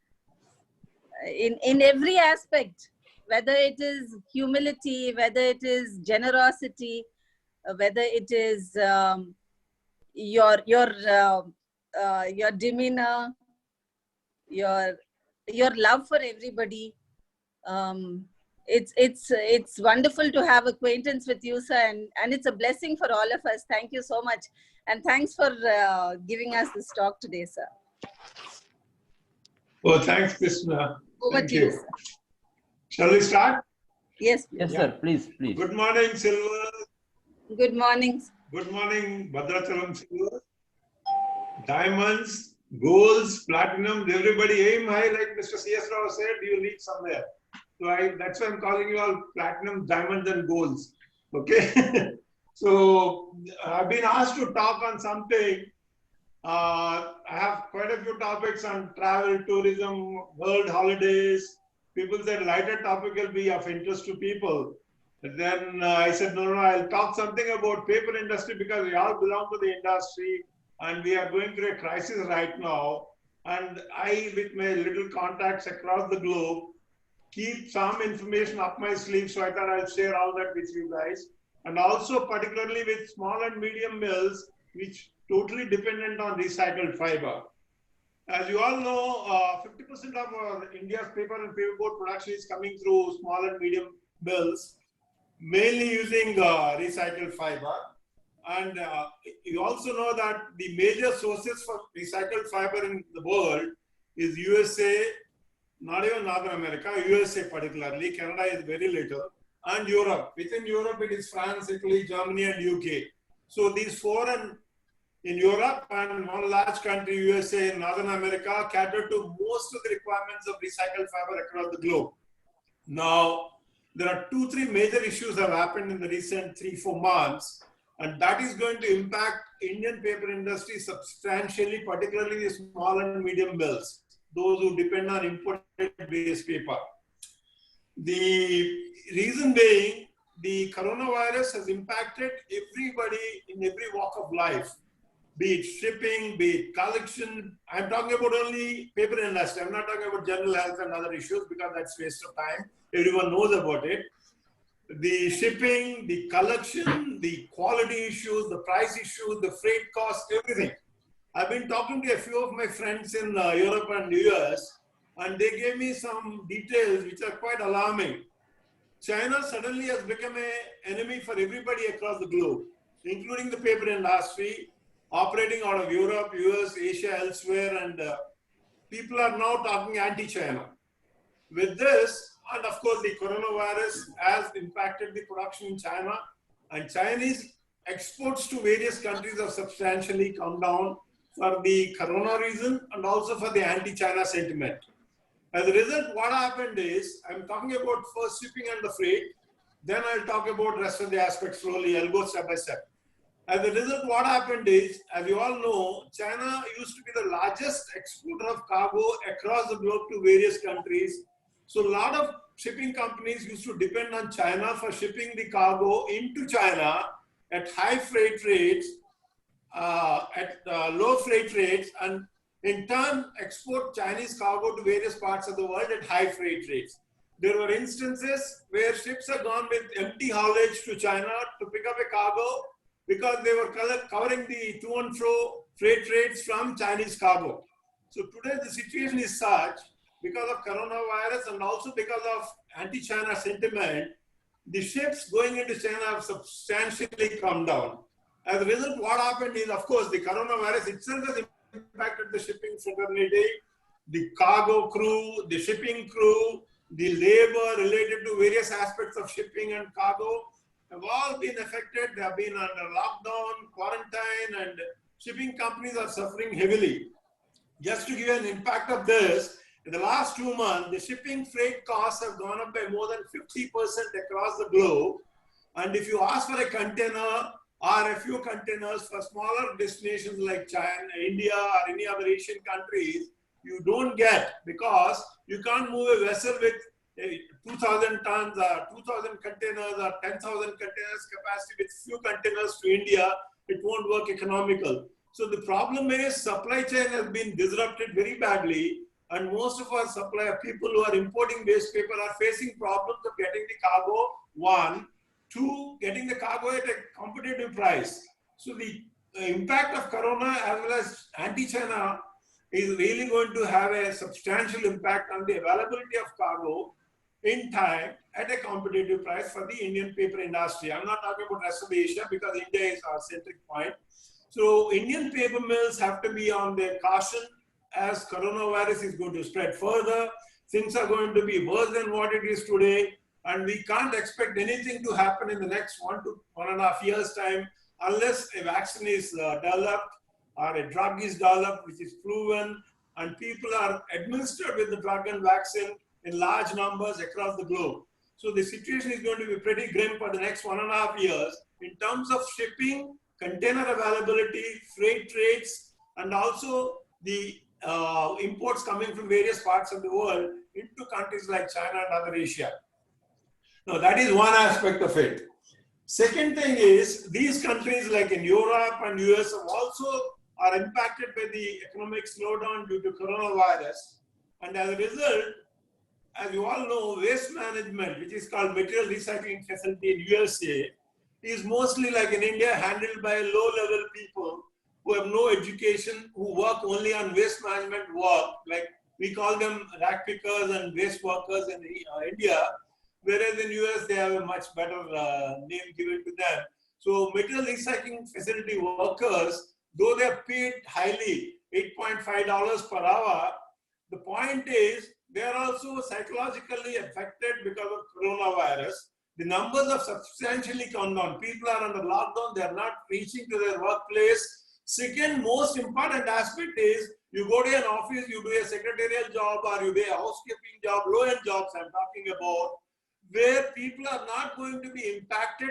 A: in every aspect, whether it is humility, whether it is generosity, whether it is your demeanor, your love for everybody. It's wonderful to have acquaintance with you, sir, and it's a blessing for all of us. Thank you so much, and thanks for giving us this talk today, sir.
P: Oh, thanks, Krishna.
A: Over
P: Thank
A: to you, sir.
P: Shall we start?
A: Yes.
I: Yes, sir. Please, please.
P: Good morning, Silver.
A: Good morning.
P: Good morning, Bhadrachalam Silver. Diamonds, golds, platinum, everybody aim high, like Mr. C.S. Rao said, you reach somewhere. So that's why I'm calling you all platinum, diamonds, and golds. Okay? So I've been asked to talk on something. I have quite a few topics on travel, tourism, world holidays. People said lighter topic will be of interest to people. But then I said, no, I'll talk something about paper industry because we all belong to the industry and we are going through a crisis right now. And I, with my little contacts across the globe, keep some information up my sleeve. So I thought I'll share all that with you guys. And also particularly with small and medium mills, which totally dependent on recycled fiber. As you all know, 50% of our India's paper and paperboard production is coming through small and medium mills, mainly using recycled fiber. And you also know that the major sources for recycled fiber in the world is USA, not even North America, USA particularly, Canada is very little, and Europe. Within Europe, it is France, Italy, Germany, and UK. So these four in Europe and one large country, USA, Northern America, cater to most of the requirements of recycled fiber across the globe. Now, there are 2-3 major issues that have happened in the recent 3-4 months, and that is going to impact Indian paper industry substantially, particularly the small and medium mills, those who depend on imported base paper. The reason being, the coronavirus has impacted everybody in every walk of life, be it shipping, be it collection. I'm talking about only paper industry. I'm not talking about general health and other issues because that's waste of time. Everyone knows about it. The shipping, the collection, the quality issues, the price issues, the freight costs, everything. I've been talking to a few of my friends in Europe and US, and they gave me some details which are quite alarming. China suddenly has become an enemy for everybody across the globe, including the paper industry, operating out of Europe, US, Asia, elsewhere, and people are now talking anti-China. With this, and of course the coronavirus has impacted the production in China, and Chinese exports to various countries have substantially come down for the corona reason and also for the anti-China sentiment. As a result, what happened is, I'm talking about first shipping and the freight, then I'll talk about rest of the aspects slowly. I'll go step by step. As a result, what happened is, as you all know, China used to be the largest exporter of cargo across the globe to various countries. So a lot of shipping companies used to depend on China for shipping the cargo into China, at high freight rates, at low freight rates, and in turn export Chinese cargo to various parts of the world at high freight rates. There were instances where ships have gone with empty haulage to China to pick up a cargo because they were covering the to and fro freight rates from Chinese cargo. So today the situation is such, because of coronavirus and also because of anti-China sentiment, the ships going into China have substantially come down. As a result, what happened is, of course, the coronavirus itself has impacted the shipping fraternity, the cargo crew, the shipping crew, the labor related to various aspects of shipping and cargo have all been affected. They have been under lockdown, quarantine, and shipping companies are suffering heavily. Just to give you an impact of this, in the last 2 months, the shipping freight costs have gone up by more than 50% across the globe. And if you ask for a container or a few containers for smaller destinations like China, India, or any other Asian countries, you don't get, because you can't move a vessel with 2,000 tons or 2,000 containers or 10,000 containers capacity with few containers to India. It won't work economical. So the problem is supply chain has been disrupted very badly, and most of our supplier people who are importing waste paper are facing problems of getting the cargo, one. Two, getting the cargo at a competitive price. So the impact of corona as well as anti-China is really going to have a substantial impact on the availability of cargo in time at a competitive price for the Indian paper industry. I'm not talking about rest of Asia because India is our centric point. So Indian paper mills have to be on their caution as coronavirus is going to spread further. Things are going to be worse than what it is today. And we can't expect anything to happen in the next 1 to 1.5 years' time unless a vaccine is developed or a drug is developed which is proven and people are administered with the drug and vaccine in large numbers across the globe. So the situation is going to be pretty grim for the next 1.5 years in terms of shipping, container availability, freight rates, and also the imports coming from various parts of the world into countries like China and other Asia. Now, that is one aspect of it. Second thing is, these countries like in Europe and US also are impacted by the economic slowdown due to coronavirus. And as a result, as you all know, waste management, which is called material recycling facility in USA, is mostly like in India handled by low-level people who have no education, who work only on waste management work. Like we call them rack pickers and waste workers in India. Whereas in US, they have a much better name given to them. So material recycling facility workers, though they are paid highly, $8.5 per hour, the point is they are also psychologically affected because of coronavirus. The numbers have substantially come down. People are under lockdown. They are not reaching to their workplace. Second most important aspect is you go to an office, you do a secretarial job or you do a housekeeping job, low-end jobs I'm talking about, where people are not going to be impacted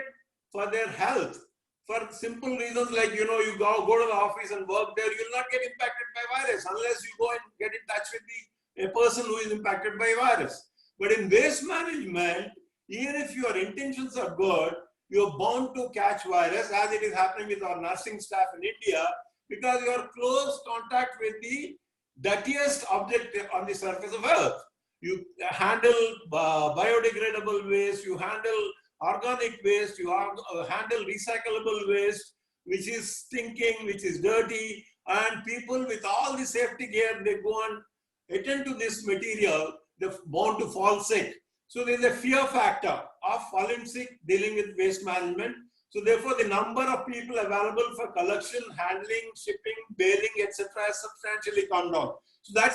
P: for their health for simple reasons like, you know, you go to the office and work there, you'll not get impacted by virus unless you go and get in touch with a person who is impacted by virus. But in waste management, even if your intentions are good, you're bound to catch virus, as it is happening with our nursing staff in India, because you are close contact with the dirtiest object on the surface of earth. You handle biodegradable waste, you handle organic waste, you handle recyclable waste, which is stinking, which is dirty, and people with all the safety gear, they go and attend to this material, they're bound to fall sick. So there's a fear factor of falling sick dealing with waste management. So therefore, the number of people available for collection, handling, shipping, baling, etc. has substantially come down. So that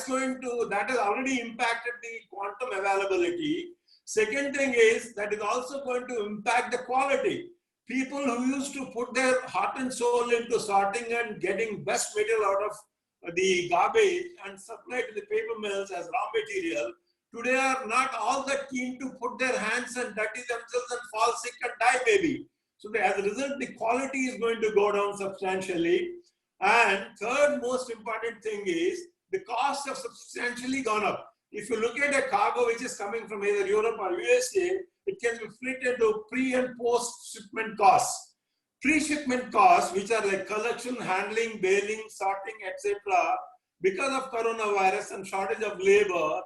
P: has already impacted the quantum availability. Second thing is that is also going to impact the quality. People who used to put their heart and soul into sorting and getting best material out of the garbage and supply to the paper mills as raw material, today are not all that keen to put their hands and dirty themselves and fall sick and die maybe. So as a result, the quality is going to go down substantially. And third most important thing is the costs have substantially gone up. If you look at a cargo which is coming from either Europe or USA, it can be split into pre and post shipment costs. pre-shipment costs, which are like collection, handling, baling, sorting, etc., because of coronavirus and shortage of labor,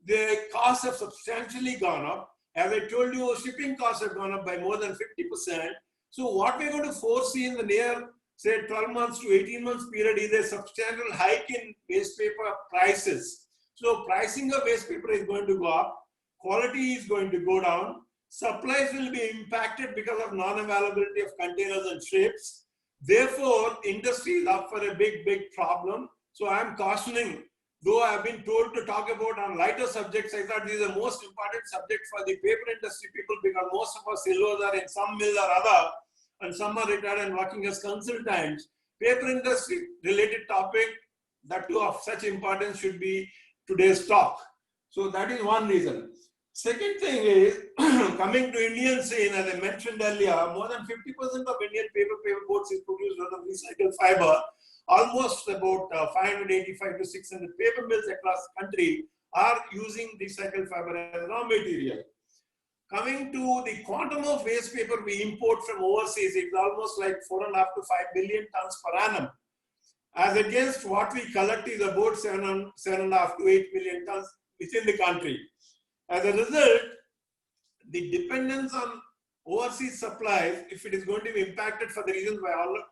P: the costs have substantially gone up. As I told you, shipping costs have gone up by more than 50%. So what we're going to foresee in the near, say, 12 months to 18 months period is a substantial hike in waste paper prices. So pricing of waste paper is going to go up, quality is going to go down, supplies will be impacted because of non-availability of containers and ships. Therefore, industry is up for a big problem. So I'm cautioning, though I've been told to talk about on lighter subjects, I thought this is the most important subject for the paper industry people, because most of us CEOs are in some mill or other, and some are retired and working as consultants. Paper industry related topic, that too of such importance, should be today's talk. So that is one reason. Second thing is, coming to Indian scene, as I mentioned earlier, more than 50% of Indian paper boards is produced out of recycled fiber. Almost about 585 to 600 paper mills across the country are using recycled fiber as raw material. Coming to the quantum of waste paper we import from overseas, it's almost like 4.5 to 5 million tons per annum. As against what we collect is about 7.5 to 8 million tons within the country. As a result, the dependence on overseas supplies, if it is going to be impacted for the reasons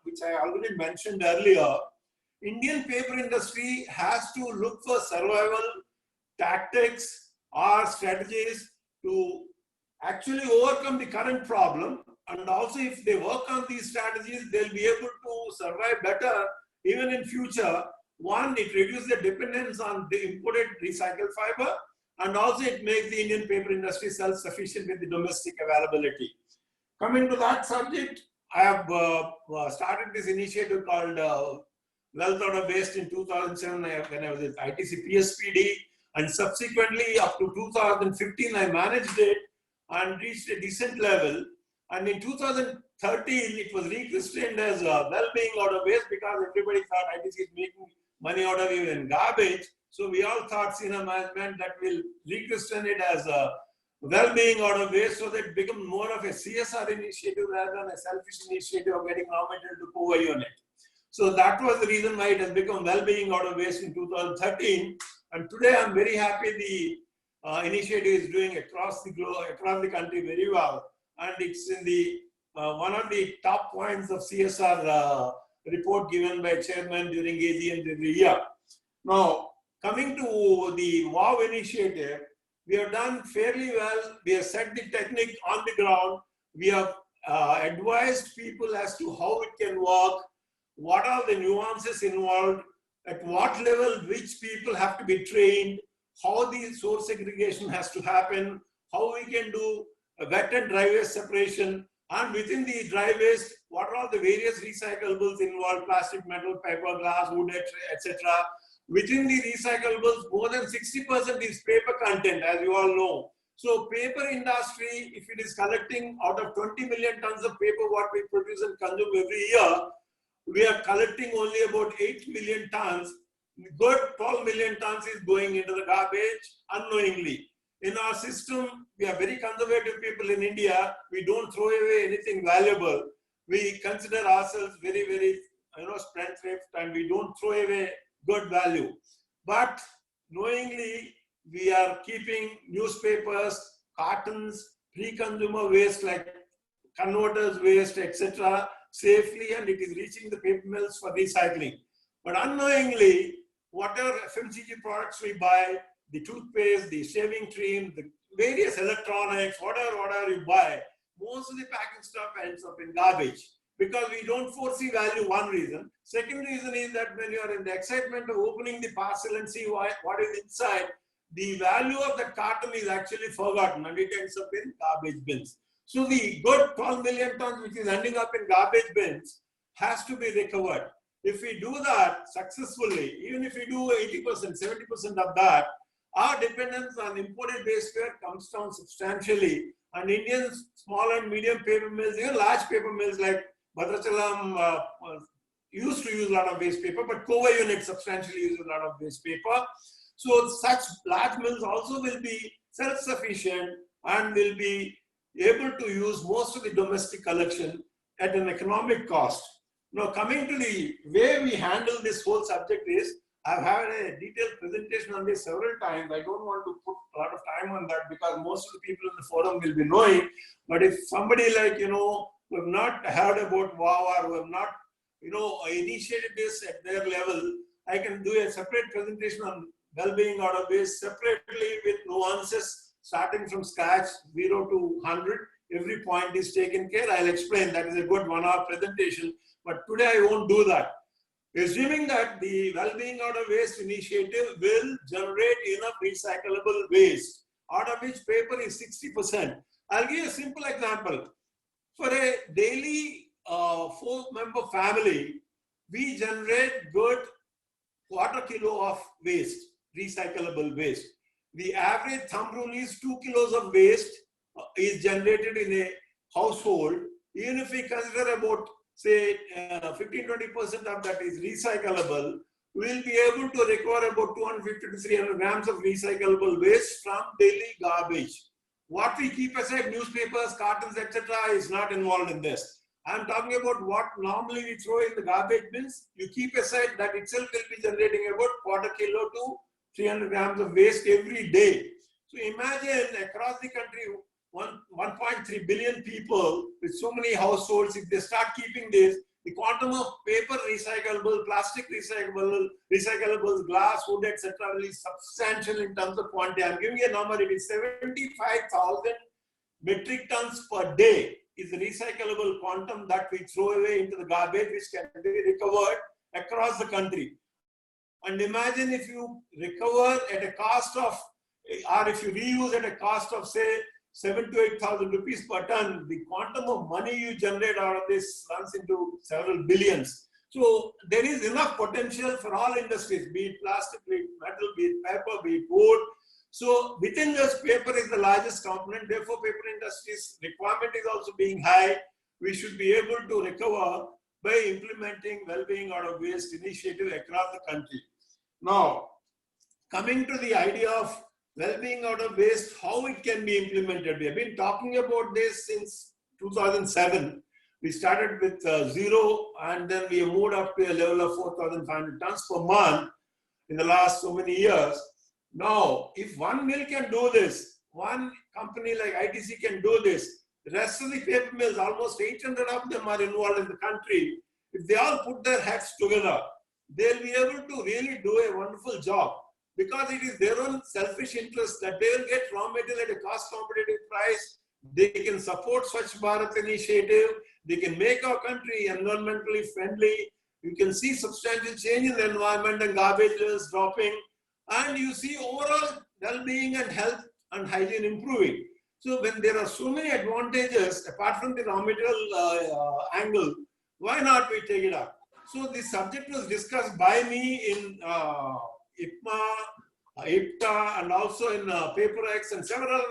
P: which I already mentioned earlier, Indian paper industry has to look for survival tactics or strategies to actually overcome the current problem. And also, if they work on these strategies, they'll be able to survive better even in future. One, it reduces the dependence on the imported recycled fiber, and also it makes the Indian paper industry self-sufficient with the domestic availability. Coming to that subject, I have started this initiative called Wealth Out of Waste in 2007 when I was at ITC PSPD, and subsequently up to 2015 I managed it and reached a decent level. And in 2013 it was rechristened as Well-Being Out of Waste, because everybody thought ITC is making money out of even garbage. So we all thought, senior management, that will rechristen it as a Well-Being Out of Waste, so that it becomes more of a CSR initiative rather than a selfish initiative of getting raw material to Kova unit. So that was the reason why it has become Well-Being Out of Waste in 2013. And today I'm very happy the initiative is doing across the globe, across the country very well. And it's in the one of the top points of CSR report given by chairman during AGM every year. Now, coming to the WOW initiative, we have done fairly well. We have set the technique on the ground. We have advised people as to how it can work, what are the nuances involved, at what level which people have to be trained, how the source segregation has to happen, how we can do a wet and dry waste separation, and within the dry waste, what are all the various recyclables involved, plastic, metal, paper, glass, wood, etc. Within the recyclables, more than 60% is paper content, as you all know. So paper industry, if it is collecting out of 20 million tons of paper what we produce and consume every year, we are collecting only about 8 million tons. Good 12 million tons is going into the garbage unknowingly. In our system, we are very conservative people in India. We don't throw away anything valuable. We consider ourselves very, very, spendthrift, and we don't throw away good value. But knowingly, we are keeping newspapers, cartons, pre-consumer waste like converters waste, etc. safely, and it is reaching the paper mills for recycling. But unknowingly, whatever FMCG products we buy, the toothpaste, the shaving cream, the various electronics, whatever you buy, most of the packing stuff ends up in garbage because we don't foresee value, one reason. Second reason is that when you are in the excitement of opening the parcel and see what is inside, the value of the carton is actually forgotten and it ends up in garbage bins. So the good 12 million tons which is ending up in garbage bins has to be recovered. If we do that successfully, even if we do 80%, 70% of that, our dependence on imported waste paper comes down substantially. And Indian small and medium paper mills, even large paper mills like Bhadrachalam used to use a lot of waste paper, but Kova unit substantially uses a lot of waste paper. So such large mills also will be self-sufficient and will be able to use most of the domestic collection at an economic cost. Now, coming to the way we handle this whole subject is, I've had a detailed presentation on this several times. I don't want to put a lot of time on that because most of the people in the forum will be knowing. But if somebody like, who have not heard about WOW or who have not, initiated this at their level, I can do a separate presentation on well-being out of waste separately with nuances, starting from scratch, 0 to 100. Every point is taken care. I'll explain. That is a good 1-hour presentation. But today I won't do that. Assuming that the well-being out of waste initiative will generate enough recyclable waste, out of which paper is 60%. I'll give you a simple example. For a daily 4-member family, we generate good 1/4 kilo of waste, recyclable waste. The average thumb rule is 2 kilos of waste is generated in a household. Even if we consider about, say, 15-20% of that is recyclable, we'll be able to recover about 250 to 300 grams of recyclable waste from daily garbage. What we keep aside, newspapers, cartons, etc., is not involved in this. I'm talking about what normally we throw in the garbage bins. You keep aside, that itself will be generating about 1/4 kilo to 300 grams of waste every day. So imagine across the country, 1.3 billion people with so many households, if they start keeping this, the quantum of paper recyclable, plastic recyclables, glass, wood, etc. will be substantial in terms of quantity. I'm giving you a number, it is 75,000 metric tons per day is the recyclable quantum that we throw away into the garbage, which can be recovered across the country. And imagine if you recover at a cost of, or if you reuse at a cost of, say, 7,000 to 8,000 rupees per ton, the quantum of money you generate out of this runs into several billions. So there is enough potential for all industries, be it plastic, be it metal, be it paper, be it wood. So within this, paper is the largest component. Therefore, paper industry's requirement is also being high. We should be able to recover by implementing well-being out of waste initiative across the country. Now, coming to the idea of well-being out of waste, how it can be implemented. We have been talking about this since 2007. We started with 0, and then we moved up to a level of 4,500 tons per month in the last so many years. Now, if one mill can do this, one company like ITC can do this, the rest of the paper mills, almost 800 of them are involved in the country. If they all put their heads together, they'll be able to really do a wonderful job, because it is their own selfish interest that they will get raw material at a cost competitive price. They can support Swachh Bharat initiative. They can make our country environmentally friendly. You can see substantial change in the environment and garbage levels dropping. And you see overall well-being and health and hygiene improving. So when there are so many advantages, apart from the raw material angle, why not we take it up? So this subject was discussed by me in IPMA, IPTA, and also in PaperX and several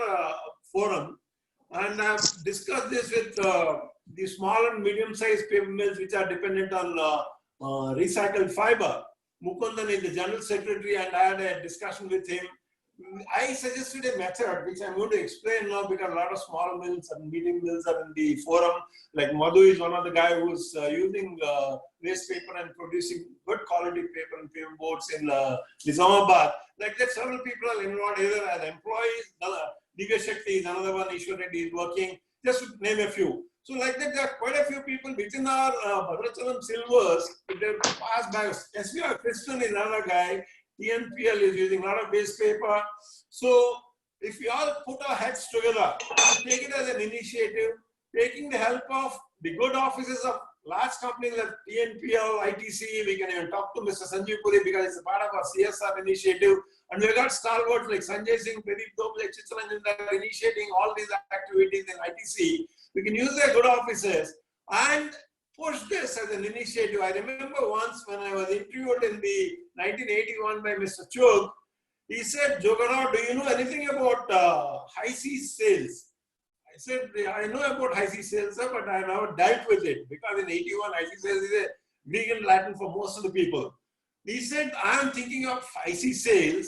P: forums. And I've discussed this with the small and medium-sized paper mills which are dependent on recycled fiber. Mukundan is the general secretary, and I had a discussion with him. I suggested a method which I'm going to explain now, because a lot of small mills and medium mills are in the forum. Like Madhu is one of the guys who's using waste paper and producing good quality paper and paper boards in Nizamabad. Like that, several people are involved either as employees. Divya Shakti is another one. Ishwar Reddy is working. Just to name a few. So like that, there are quite a few people within our Bhadrachalam Silvers. They're passed by. SVR Krishnan is another guy. TNPL is using a lot of waste paper. So if we all put our heads together, take it as an initiative, taking the help of the good offices of large companies like TNPL, ITC, we can even talk to Mr. Sanjeev Puri because it's a part of our CSR initiative. And we've got stalwarts like Sanjay Singh, Pradeep Doble, Chittaranjan that are initiating all these activities in ITC. We can use their good offices and push this as an initiative. I remember once when I was interviewed in the 1981 by Mr. Chugh, he said, Jogarao, do you know anything about high seas sales? I said, I know about high seas sales, sir, but I never dealt with it, because in 81, high seas sales is a Greek and Latin for most of the people. He said, I am thinking of high seas sales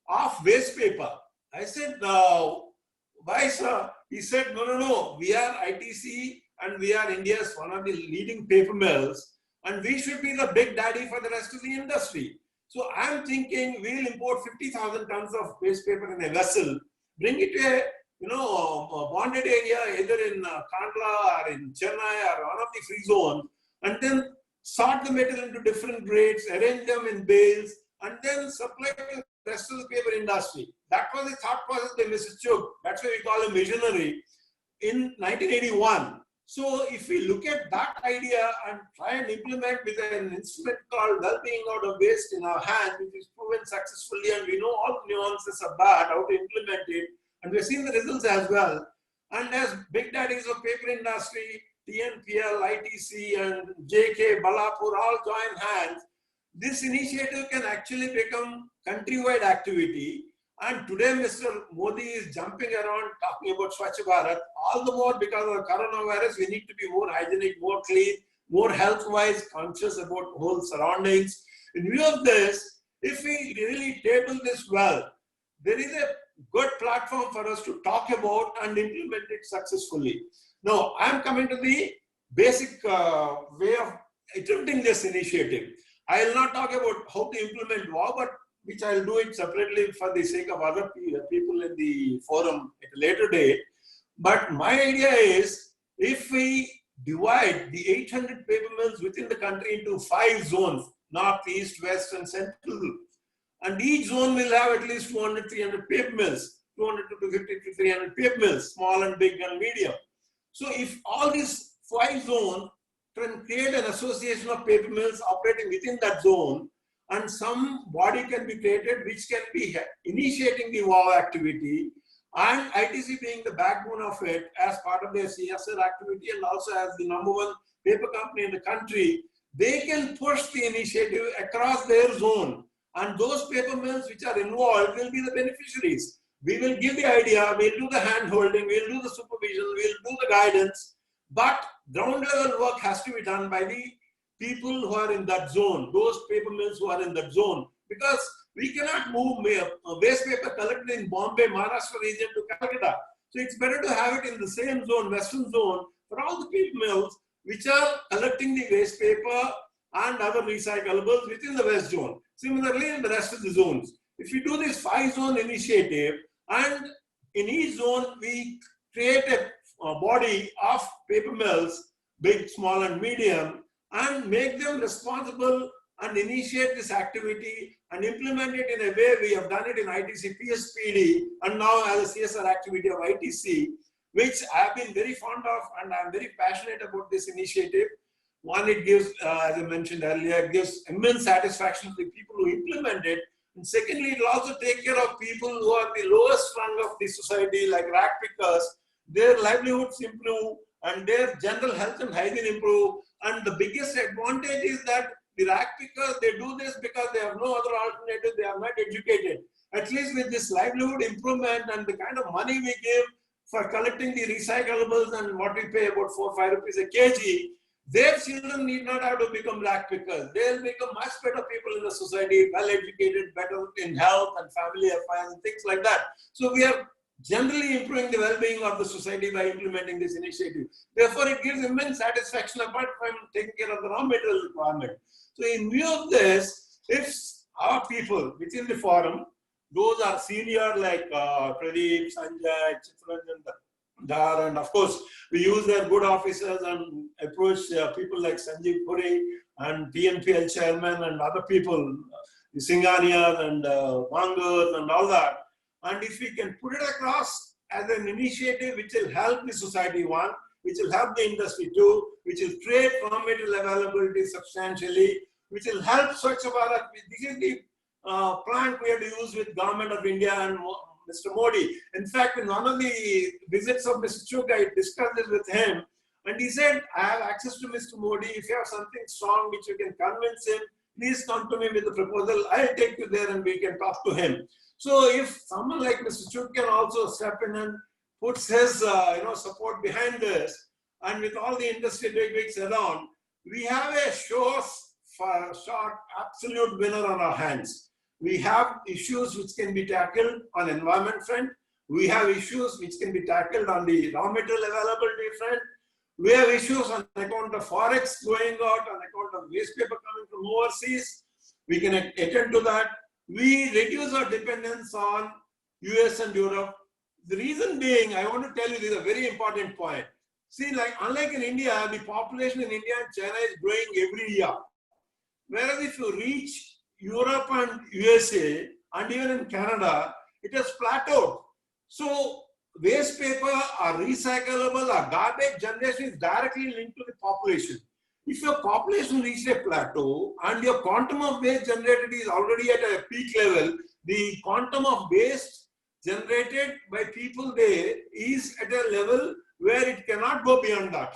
P: of waste paper. I said, why, sir? He said, no. We are ITC. and we are India's one of the leading paper mills, and we should be the big daddy for the rest of the industry. So I'm thinking we'll import 50,000 tons of waste paper in a vessel, bring it to a bonded area, either in Kandla or in Chennai or one of the free zones, and then sort the metal into different grades, arrange them in bales, and then supply to the rest of the paper industry. That was the thought process by Mr. Chugh. That's why we call him visionary in 1981. So if we look at that idea and try and implement with an instrument called well-being out of waste in our hand, which is proven successfully, and we know all the nuances of that, how to implement it, and we've seen the results as well. And as big daddies of paper industry, TNPL, ITC, and JK, Balapur all join hands, this initiative can actually become countrywide activity. And today, Mr. Modi is jumping around talking about Swachh Bharat, all the more because of the coronavirus. We need to be more hygienic, more clean, more health-wise conscious about whole surroundings. In view of this, if we really table this well, there is a good platform for us to talk about and implement it successfully. Now, I'm coming to the basic way of attempting this initiative. I will not talk about how to implement WOW, but which I'll do it separately for the sake of other people in the forum at a later date. But my idea is, if we divide the 800 paper mills within the country into 5 zones, north, east, west, and central, and each zone will have at least 200, 300 paper mills, 200 to 250 to 300 paper mills, small and big and medium. So if all these 5 zones can create an association of paper mills operating within that zone, and some body can be created which can be initiating the WOW activity, and ITC being the backbone of it as part of their CSR activity and also as the #1 paper company in the country, they can push the initiative across their zone, and those paper mills which are involved will be the beneficiaries. We will give the idea, we'll do the hand holding, we'll do the supervision, we'll do the guidance, but ground level work has to be done by the people who are in that zone, those paper mills who are in that zone, because we cannot move waste paper collected in Bombay, Maharashtra region to Calcutta. So it's better to have it in the same zone, western zone, for all the paper mills which are collecting the waste paper and other recyclables within the west zone. Similarly, in the rest of the zones. If we do this 5-zone initiative, and in each zone we create a body of paper mills, big, small, and medium, and make them responsible and initiate this activity and implement it in a way we have done it in ITC PSPD and now as a CSR activity of ITC, which I have been very fond of, and I am very passionate about this initiative. One, it gives, as I mentioned earlier, it gives immense satisfaction to the people who implement it. And secondly, it will also take care of people who are the lowest rung of the society, like rag pickers. Their livelihoods improve and their general health and hygiene improve. And the biggest advantage is that the rag pickers, they do this because they have no other alternative, they are not educated. At least with this livelihood improvement and the kind of money we give for collecting the recyclables and what we pay about 4 or 5 rupees a kg, their children need not have to become rag pickers. They'll become much better people in the society, well educated, better in health and family affairs and things like that. So we are generally improving the well-being of the society by implementing this initiative. Therefore, it gives immense satisfaction apart from taking care of the raw material requirement. So in view of this, if our people within the forum, those are senior like Pradeep, Sanjay, Chittaranjan Dar, and of course, we use their good officers and approach people like Sanjeev Puri and TNPL chairman and other people, the Singhania and Mangur and all that. And if we can put it across as an initiative which will help the society, one, which will help the industry, two, which will create raw material availability substantially, which will help Swachh Bharat. This is the plant we have to use with Government of India and Mr. Modi. In fact, in one of the visits of Mr. Chugh, I discussed this with him, and he said, I have access to Mr. Modi. If you have something strong which you can convince him, please come to me with the proposal. I'll take you there and we can talk to him. So if someone like Mr. Chugh can also step in and puts his support behind this, and with all the industry bigwigs around, we have a short absolute winner on our hands. We have issues which can be tackled on environment front. We have issues which can be tackled on the raw material availability front. We have issues on account of forex going out, on account of waste paper coming from overseas. We can attend to that. We reduce our dependence on US and Europe. The reason being, I want to tell you, this is a very important point. See, like unlike in India, the population in India and China is growing every year. Whereas if you reach Europe and USA and even in Canada, it has plateaued. So waste paper or recyclable or garbage generation is directly linked to the population. If your population reaches a plateau and your quantum of waste generated is already at a peak level, the quantum of waste generated by people there is at a level where it cannot go beyond that.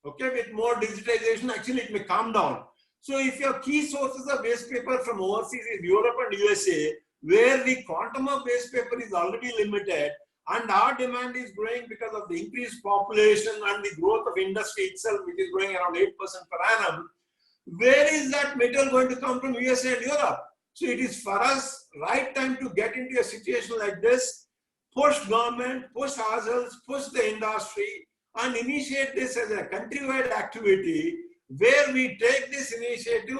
P: Okay, with more digitization, actually it may come down. So if your key sources of waste paper from overseas is Europe and USA, where the quantum of waste paper is already limited, and our demand is growing because of the increased population and the growth of industry itself, which is growing around 8% per annum, where is that material going to come from USA and Europe? So it is for us right time to get into a situation like this, push government, push ourselves, push the industry, and initiate this as a countrywide activity where we take this initiative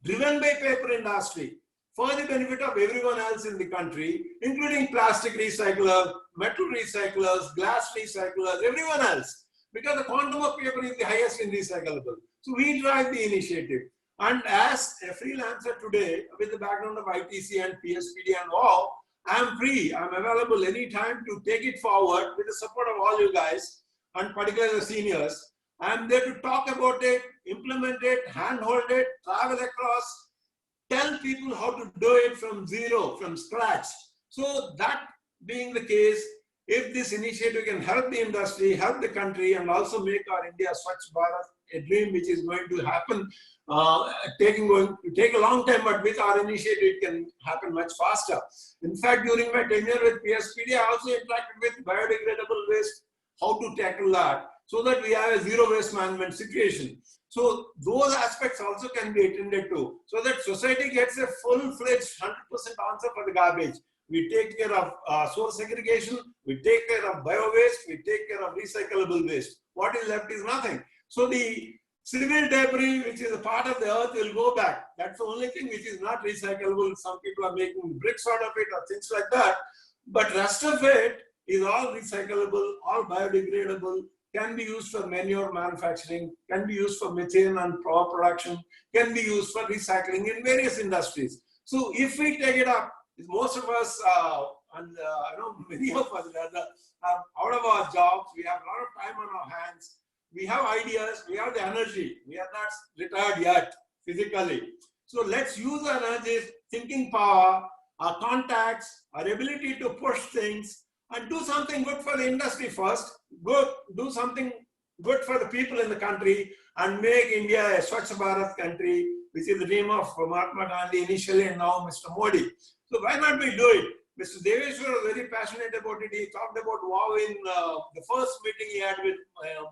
P: driven by paper industry for the benefit of everyone else in the country, including plastic recyclers, metal recyclers, glass recyclers, everyone else, because the quantum of paper is the highest in recyclable. So we drive the initiative. And as a freelancer today, with the background of ITC and PSPD and all, I'm free. I'm available anytime to take it forward with the support of all you guys, and particularly the seniors. I'm there to talk about it, implement it, handhold it, travel across, tell people how to do it from zero, from scratch. So that being the case, if this initiative can help the industry, help the country, and also make our India Swachh Bharat a dream which is going to happen, going to take a long time, but with our initiative, it can happen much faster. In fact, during my tenure with PSPD, I also interacted with biodegradable waste, how to tackle that, so that we have a zero waste management situation. So those aspects also can be attended to, so that society gets a full-fledged 100% answer for the garbage. We take care of source segregation, we take care of bio-waste, we take care of recyclable waste. What is left is nothing. So the civil debris, which is a part of the earth, will go back. That's the only thing which is not recyclable. Some people are making bricks out of it or things like that. But rest of it is all recyclable, all biodegradable, can be used for manure manufacturing, can be used for methane and power production, can be used for recycling in various industries. So if we take it up, most of us, and I know many of us rather, are out of our jobs, we have a lot of time on our hands, we have ideas, we have the energy, we are not retired yet physically. So let's use our energies, thinking power, our contacts, our ability to push things, and do something good for the industry first, do something good for the people in the country, and make India a Swachh Bharat country, which is the dream of Mahatma Gandhi initially and now Mr. Modi. So why not we do it? Mr. Deveshwar was very passionate about it. He talked about wow in the first meeting he had with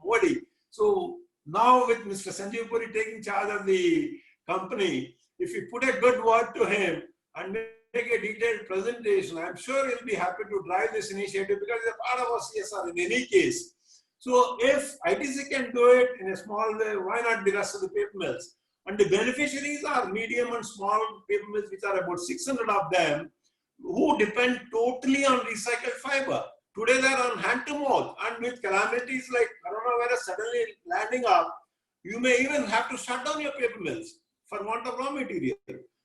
P: Modi. So now with Mr. Sanjeev Puri taking charge of the company, if you put a good word to him and make a detailed presentation, I'm sure he'll be happy to drive this initiative because it's a part of our CSR in any case. So if ITC can do it in a small way, why not the rest of the paper mills? And the beneficiaries are medium and small paper mills, which are about 600 of them, who depend totally on recycled fiber. Today they're on hand to mouth, and with calamities like coronavirus suddenly landing up, you may even have to shut down your paper mills for want of raw material.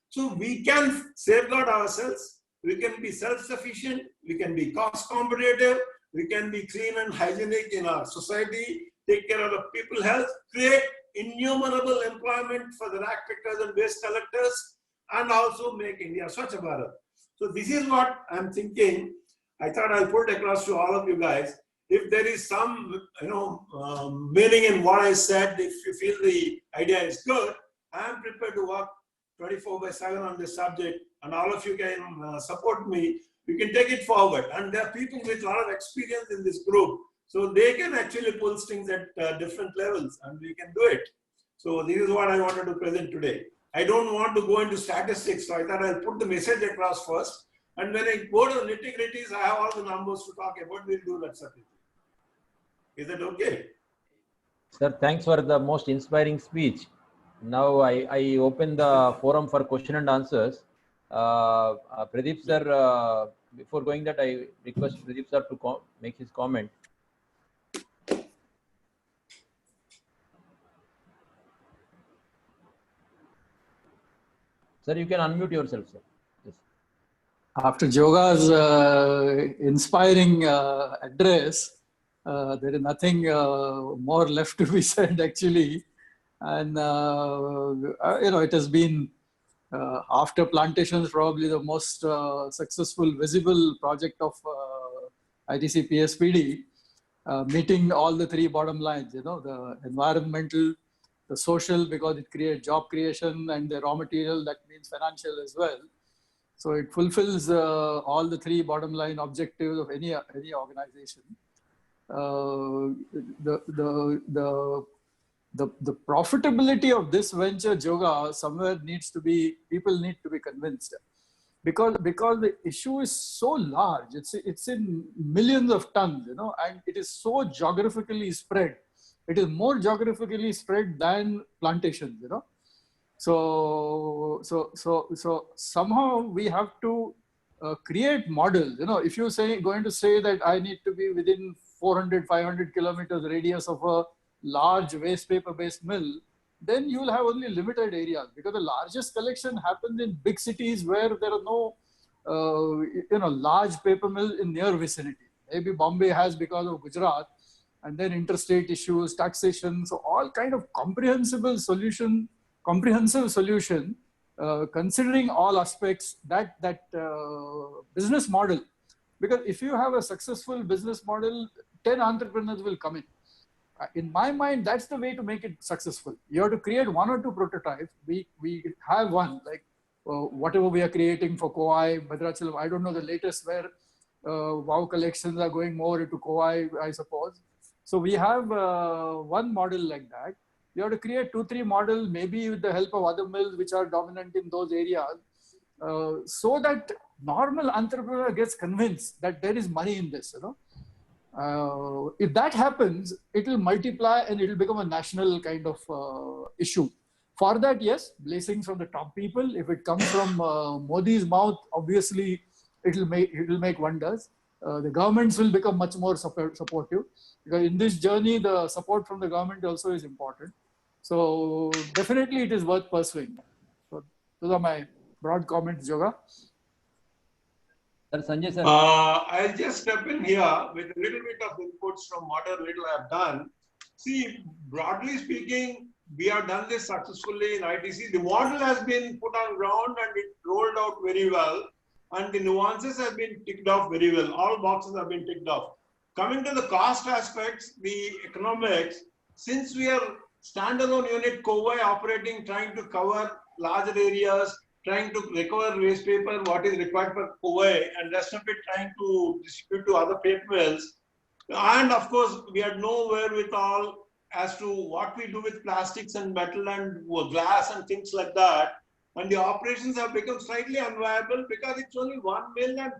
P: So we can safeguard ourselves, we can be self-sufficient, we can be cost competitive, we can be clean and hygienic in our society, take care of the people's health, create innumerable employment for the rack pickers and waste collectors, and also make India Swachh Bharat. So this is what I'm thinking. I thought I'll put it across to all of you guys. If there is some, meaning in what I said, if you feel the idea is good, I'm prepared to work 24/7 on this subject, and all of you can support me. We can take it forward, and there are people with a lot of experience in this group, so they can actually pull strings at different levels, and we can do it. So this is what I wanted to present today. I don't want to go into statistics, so I thought I'll put the message across first, and when I go to the nitty-gritties, I have all the numbers to talk about. We'll do that separately. Is that okay?
I: Sir, thanks for the most inspiring speech. Now I open the forum for question and answers. Pradeep sir, before going that, I request Pradeep sir to make his comment. Sir, you can unmute yourself, sir. Yes.
Q: After Joga's inspiring address, there is nothing more left to be said actually. And, it has been, after plantations, probably the most successful visible project of ITC PSPD, meeting all the three bottom lines, the environmental, the social, because it creates job creation, and the raw material, that means financial as well. So it fulfills all the three bottom line objectives of any organization. The profitability of this venture, Joga, somewhere people need to be convinced, because the issue is so large. It's in millions of tons, and it is so geographically spread. It is more geographically spread than plantations, So somehow we have to create models. If you're going to say that I need to be within 400, 500 kilometers radius of a large waste paper based mill, then you will have only limited areas, because the largest collection happens in big cities where there are no, large paper mill in near vicinity. Maybe Bombay has because of Gujarat, and then interstate issues, taxation, so all kind of comprehensive solution, considering all aspects, that business model. Because if you have a successful business model, 10 entrepreneurs will come in. In my mind, that's the way to make it successful. You have to create one or two prototypes. We have one, like whatever we are creating for Kowai, Bhadrachalam. I don't know the latest where WOW collections are going more into Kowai, I suppose. So we have one model like that. You have to create 2-3 models, maybe with the help of other mills which are dominant in those areas, so that normal entrepreneur gets convinced that there is money in this. If that happens, it will multiply and it will become a national kind of issue. For that, yes, blessings from the top people. If it comes from Modi's mouth, obviously it will make wonders. The governments will become much more supportive, because in this journey, the support from the government also is important. So definitely it is worth pursuing. So those are my broad comments, Joga.
I: Sir, Sanjay sir.
P: I'll just step in here with a little bit of inputs from what a little I have done. See, broadly speaking, we have done this successfully in ITC. The model has been put on ground and it rolled out very well. And the nuances have been ticked off very well. All boxes have been ticked off. Coming to the cost aspects, the economics, since we are standalone unit Kowai operating, trying to cover larger areas, trying to recover waste paper, what is required for Kowai, and rest of it trying to distribute to other paper mills. And of course, we had no wherewithal as to what we do with plastics and metal and glass and things like that. And the operations have become slightly unviable because it's only one mill, and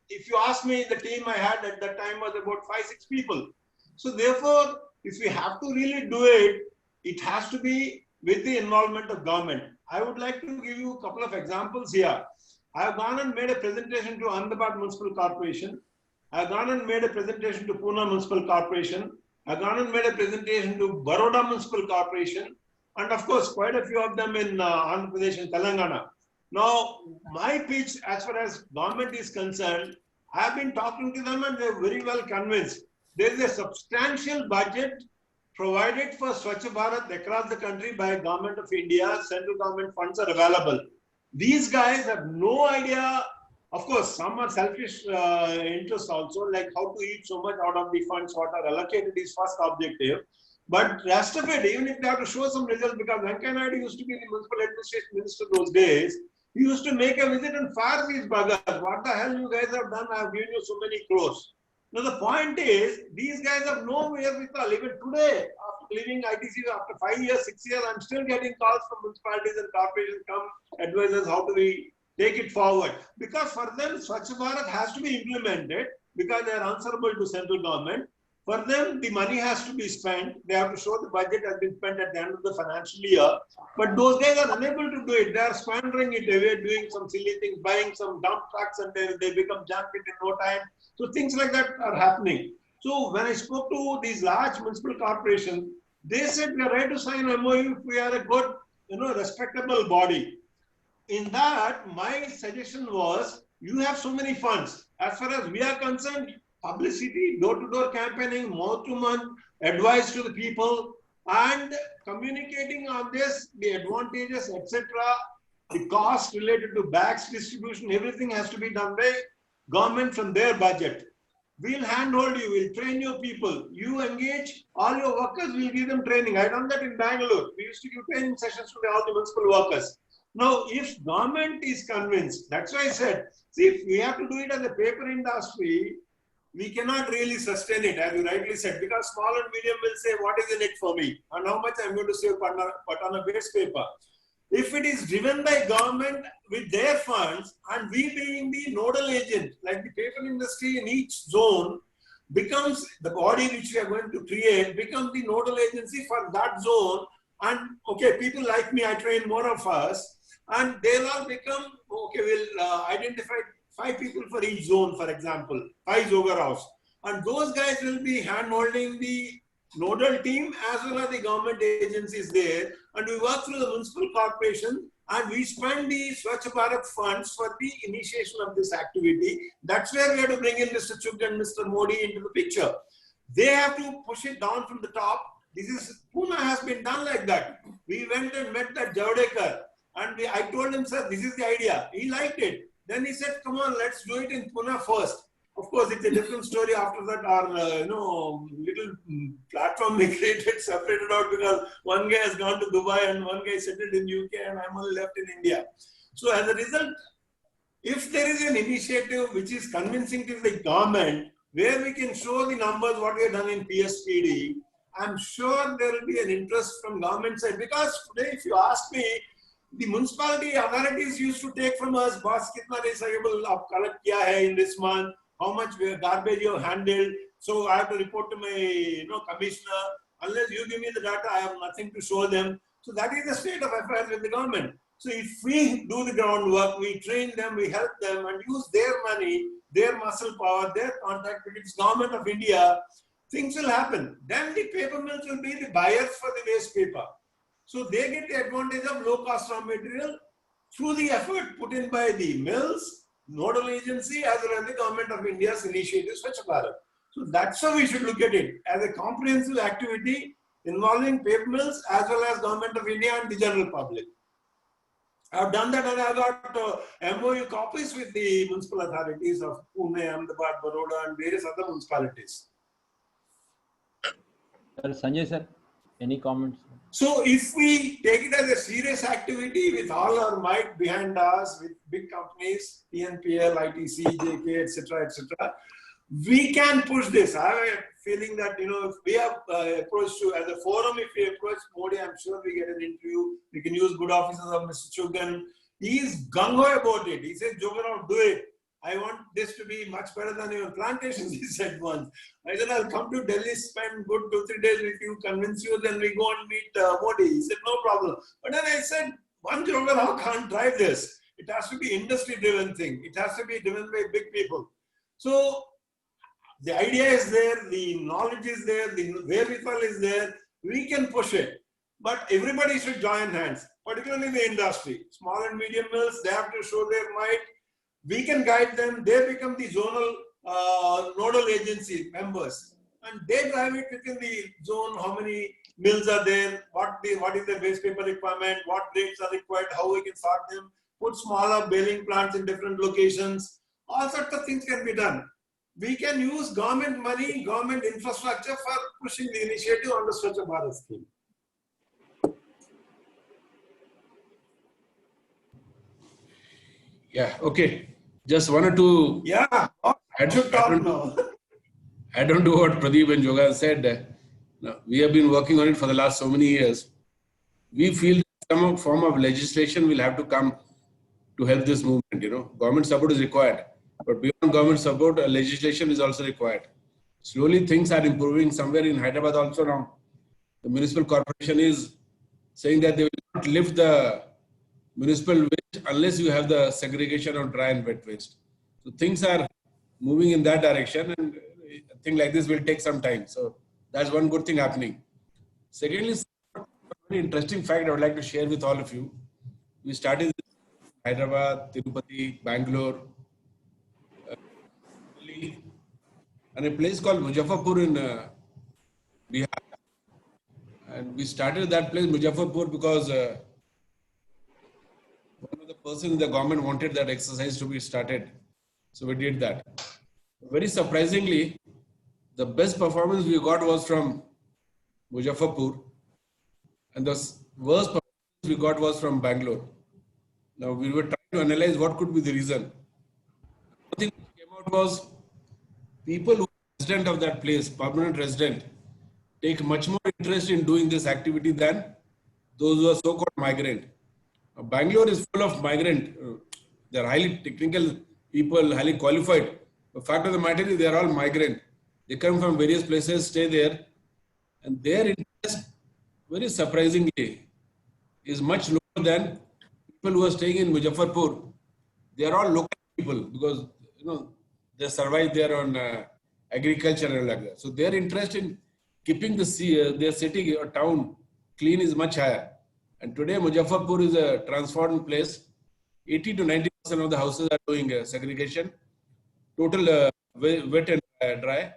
P: if you ask me, the team I had at that time was about 5-6 people. So therefore, if we have to really do it, it has to be with the involvement of government. I would like to give you a couple of examples here. I have gone and made a presentation to Ahmedabad Municipal Corporation. I have gone and made a presentation to Pune Municipal Corporation. I have gone and made a presentation to Baroda Municipal Corporation. And of course, quite a few of them in Andhra Pradesh and Telangana. Now, my pitch as far as government is concerned, I have been talking to them and they're very well convinced. There is a substantial budget provided for Swachh Bharat across the country by Government of India. Central government funds are available. These guys have no idea. Of course, some are selfish interests also, like how to eat so much out of the funds what are allocated is first objective. But rest of it, even if they have to show some results, because Venkaiah Naidu used to be the municipal administration minister those days, he used to make a visit and fire these buggers. What the hell you guys have done? I have given you so many crores. Now the point is, these guys have no wherewithal. Even today, after leaving ITC after 5 years, 6 years, I'm still getting calls from municipalities and corporations come advise us how do we take it forward. Because for them, Swachh Bharat has to be implemented because they are answerable to central government. For them, the money has to be spent. They have to show the budget has been spent at the end of the financial year. But those guys are unable to do it. They are squandering it away, doing some silly things, buying some dump trucks, and they become junket in no time. So things like that are happening. So when I spoke to these large municipal corporations, they said we are ready to sign an MOU if we are a good, respectable body. In that, my suggestion was, you have so many funds. As far as we are concerned, publicity, door-to-door campaigning, mouth-to-mouth, advice to the people, and communicating on this, the advantages, etc., the cost related to bags distribution, everything has to be done by government from their budget. We'll handhold you, we'll train your people. You engage all your workers, we'll give them training. I done that in Bangalore. We used to give training sessions to all the municipal workers. Now, if government is convinced, that's why I said, see, if we have to do it as a paper industry, we cannot really sustain it, as you rightly said, because small and medium will say, what is in it for me? And how much I'm going to save but on a base paper. If it is driven by government with their funds, and we being the nodal agent, like the paper industry in each zone becomes the body which we are going to create, becomes the nodal agency for that zone. And okay, people like me, I train more of us, and they'll all become, okay, we'll identify 5 people for each zone, for example, 5 Zogarhouse. And those guys will be hand-holding the nodal team as well as the government agencies there. And we work through the municipal corporation, and we spend the Swachh Bharat funds for the initiation of this activity. That's where we have to bring in Mr. Chugh and Mr. Modi into the picture. They have to push it down from the top. Pune has been done like that. We went and met that Javadekar, and I told him, sir, this is the idea. He liked it. Then he said, come on, let's do it in Pune first. Of course, it's a different story after that. Our, little platform we created separated out because one guy has gone to Dubai and one guy settled in UK and I'm only left in India. So as a result, if there is an initiative which is convincing to the government, where we can show the numbers, what we have done in PSPD, I'm sure there will be an interest from government side. Because today, if you ask me, the municipality authorities used to take from us, boss, kitna recyclable aap collect kiya hai in this month, how much garbage you have handled. So I have to report to my commissioner. Unless you give me the data, I have nothing to show them. So that is the state of affairs with the government. So if we do the groundwork, we train them, we help them and use their money, their muscle power, their contact with the government of India, things will happen. Then the paper mills will be the buyers for the waste paper. So they get the advantage of low cost raw material through the effort put in by the mills, nodal agency, as well as the government of India's initiative, Swachh Bharat. So that's how we should look at it, as a comprehensive activity involving paper mills as well as government of India and the general public. I've done that, and I've got MOU copies with the municipal authorities of Pune, Ahmedabad, Baroda and various other municipalities.
I: Sanjay sir, any comments?
P: So if we take it as a serious activity with all our might behind us, with big companies, TNPL, ITC, JK, etc., we can push this. I have a feeling that, if we have approached you as a forum, if we approach Modi, I'm sure we get an interview. We can use good offices of Mr. Chugh. He is gung-ho about it. He says, Jogarao, do it. I want this to be much better than your plantations, he said once. I said, I'll come to Delhi, spend good 2-3 days with you, convince you, then we go and meet Modi. He said, no problem. But then I said, one Jogarao can't drive this. It has to be industry-driven thing. It has to be driven by big people. So the idea is there, the knowledge is there, the wherewithal is there. We can push it. But everybody should join hands, particularly the industry. Small and medium mills, they have to show their might. We can guide them. They become the zonal nodal agency members, and they drive it within the zone. How many mills are there? What is the waste paper requirement? What grades are required? How we can sort them? Put smaller baling plants in different locations. All sorts of things can be done. We can use government money, government infrastructure for pushing the initiative on the Swachh Bharat scheme.
J: Yeah, okay. Just wanted to add on to what Pradeep and Joga said. We have been working on it for the last so many years. We feel some form of legislation will have to come to help this movement. Government support is required, but beyond government support, legislation is also required. Slowly things are improving somewhere in Hyderabad also now. The municipal corporation is saying that they will not lift the municipal waste unless you have the segregation of dry and wet waste. So things are moving in that direction, and a thing like this will take some time. So that's one good thing happening. Secondly, a very interesting fact I would like to share with all of you. We started in Hyderabad, Tirupati, Bangalore, Delhi, and a place called Muzaffarpur in Bihar. And we started that place, Muzaffarpur, because one of the persons in the government wanted that exercise to be started. So we did that. Very surprisingly, the best performance we got was from Muzaffarpur, and the worst performance we got was from Bangalore. Now we were trying to analyze what could be the reason. One thing which came out was people who are resident of that place, permanent resident, take much more interest in doing this activity than those who are so-called migrant. Bangalore is full of migrant. They are highly technical people, highly qualified. The fact of the matter is they are all migrant. They come from various places, stay there, and their interest, very surprisingly, is much lower than people who are staying in Muzaffarpur. They are all local people because they survive there on agriculture and like that. So their interest in keeping their city or town clean is much higher. And today Muzaffarpur is a transformed place. 80 to 90% of the houses are doing segregation. Total wet and dry.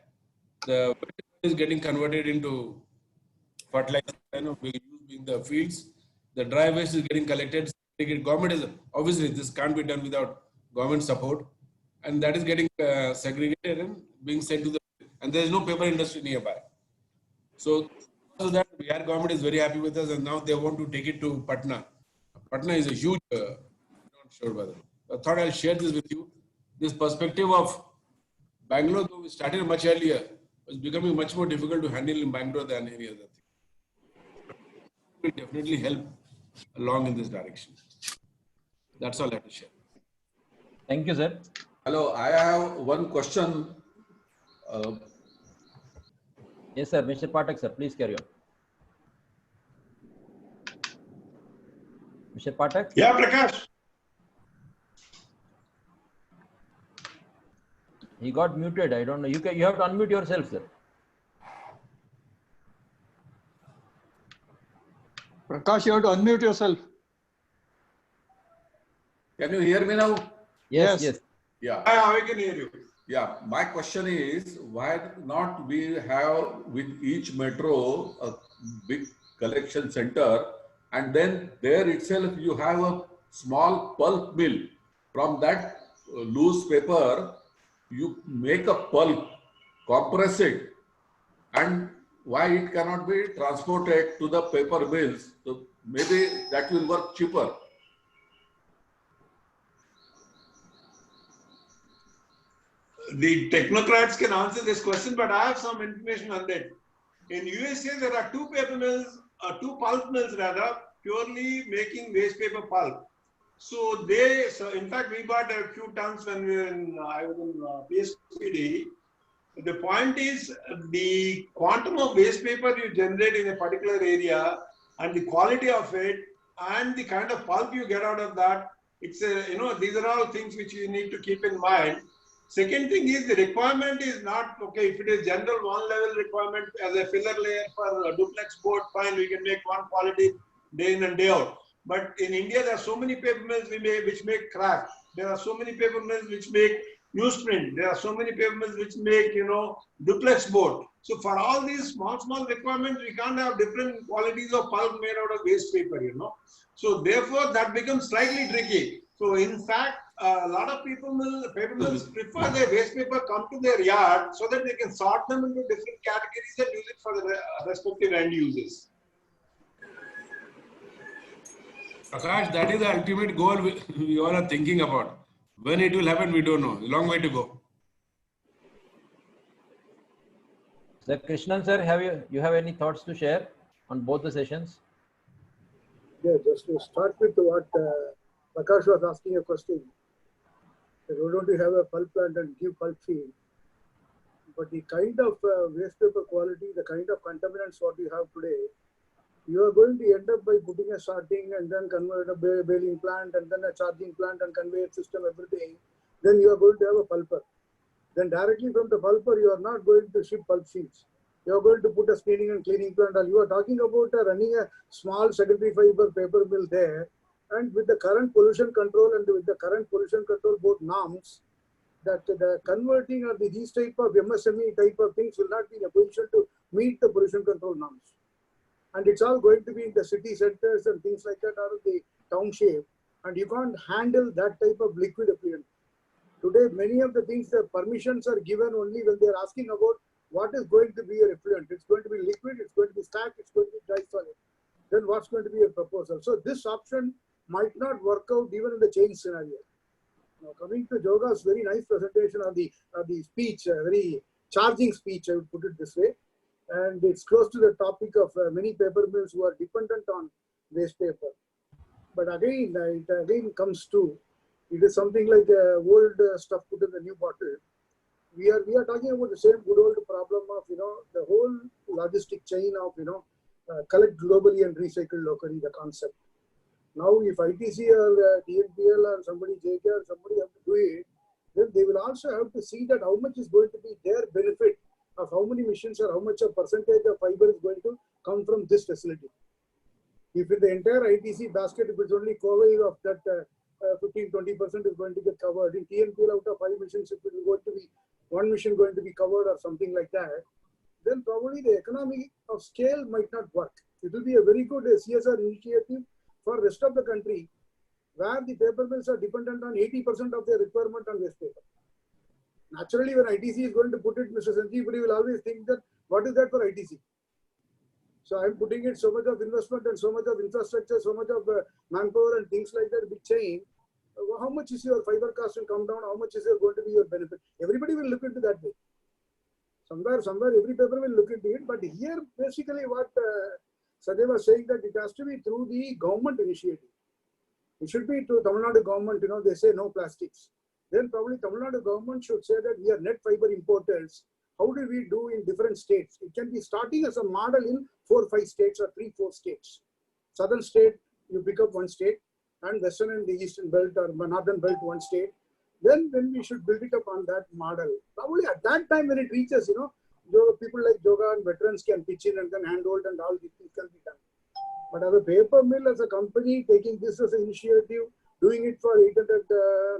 J: The wet is getting converted into fertilizer, we use in the fields. The dry waste is getting collected. Government is, obviously this can't be done without government support, and that is getting segregated and being sent to the, and there is no paper industry nearby. So that Bihar government is very happy with us, and now they want to take it to Patna. Patna is a huge, not sure whether. I thought I'll share this with you. This perspective of Bangalore, though we started much earlier, was becoming much more difficult to handle in Bangalore than any other thing. It will definitely help along in this direction. That's all I have to share.
I: Thank you, sir.
N: Hello, I have one question.
I: Yes, sir. Mr. Pathak, sir, please carry on. Mr. Pathak?
P: Yeah, Prakash.
I: He got muted. I don't know. You have to unmute yourself, sir.
E: Prakash, you have to unmute yourself.
N: Can you hear me now?
I: Yes.
N: Yeah.
P: We can hear you.
N: Yeah. My question is, why not we have with each metro a big collection center, and then there itself you have a small pulp mill. From that loose paper, you make a pulp, compress it, and why it cannot be transported to the paper mills? So maybe that will work cheaper.
P: The technocrats can answer this question, but I have some information on that. In USA, there are two pulp mills rather, purely making waste paper pulp. So in fact, we bought a few tons when I was in PSPD. The point is the quantum of waste paper you generate in a particular area and the quality of it and the kind of pulp you get out of that. These are all things which you need to keep in mind. Second thing is the requirement is not, okay, if it is general one level requirement as a filler layer for a duplex board, fine, we can make one quality day in and day out. But in India, there are so many paper mills which make craft. There are so many paper mills which make newsprint. There are so many paper mills which make, duplex board. So for all these small requirements, we can't have different qualities of pulp made out of waste paper, So therefore, that becomes slightly tricky. So in fact, a lot of paper mills prefer their waste paper come to their yard so that they can sort them into different categories and use it for the respective end users.
J: Prakash, that is the ultimate goal we all are thinking about. When it will happen, we don't know. Long way to go.
I: Sir Krishnan, sir, you have any thoughts to share on both the sessions?
K: Yeah, just to start with what Prakash was asking a question. Why don't we have a pulp plant and give pulp feed? But the kind of waste paper quality, the kind of contaminants what you have today, you are going to end up by putting a sorting and then convert a baling plant and then a charging plant and conveyor system, everything. Then you are going to have a pulper. Then directly from the pulper, you are not going to ship pulp sheets. You are going to put a screening and cleaning plant. And you are talking about running a small secondary fiber paper mill there. And with the current pollution control and with the current pollution control board norms, that the converting of these type of MSME type of things will not be in a position to meet the pollution control norms. And it's all going to be in the city centers and things like that, or the township. And you can't handle that type of liquid effluent. Today, many of the things, the permissions are given only when they're asking about what is going to be your effluent. It's going to be liquid, it's going to be stacked, it's going to be dry solid. Then what's going to be your proposal? So this option might not work out even in the change scenario. Now, coming to Joga's very nice presentation of the speech, a very charging speech, I would put it this way. And it's close to the topic of many paper mills who are dependent on waste paper. But again, it again comes to, it is something like old stuff put in the new bottle. We are talking about the same good old problem of, the whole logistic chain of, collect globally and recycle locally, the concept. Now, if ITC or DNPL or somebody, JK or somebody have to do it, then they will also have to see that how much is going to be their benefit of how many machines or how much a percentage of fiber is going to come from this facility. If in the entire ITC basket, if it's only Kovai of that 15-20% is going to get covered, in TNPL out of 5 machines, if it is going to be 1 machine going to be covered or something like that, then probably the economy of scale might not work. It will be a very good CSR initiative for rest of the country, where the paper mills are dependent on 80% of their requirement on waste paper. Naturally, when ITC is going to put it, Mr. Sanjeev Puri will always think that, what is that for ITC? So I'm putting it so much of investment and so much of infrastructure, so much of manpower and things like that, big chain. How much is your fiber cost will come down? How much is going to be your benefit? Everybody will look into that way. Somewhere, every paper will look into it. But here, basically, what Sajay was saying, that it has to be through the government initiative. It should be to Tamil Nadu government. They say no plastics. Then probably Tamil Nadu government should say that we are net fiber importers. How do we do in different states? It can be starting as a model in 4 or 5 states or 3 or 4 states. Southern state, you pick up 1 state, and Western and the Eastern belt or Northern belt 1 state. Then we should build it up on that model. Probably at that time when it reaches, people like Joga and veterans can pitch in and then handhold and all these things can be done. But as a paper mill, as a company taking this as an initiative, doing it for 800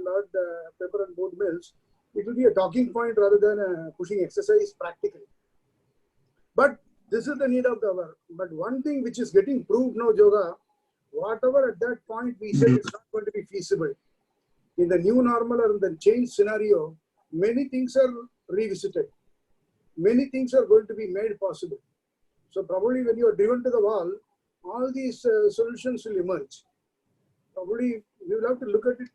K: large paper and board mills, it will be a talking point rather than a pushing exercise practically. But this is the need of the hour. But one thing which is getting proved now, Joga, whatever at that point we said it's not going to be feasible. In the new normal or in the change scenario, many things are revisited. Many things are going to be made possible. So probably when you are driven to the wall, all these solutions will emerge. Probably we will have to look at it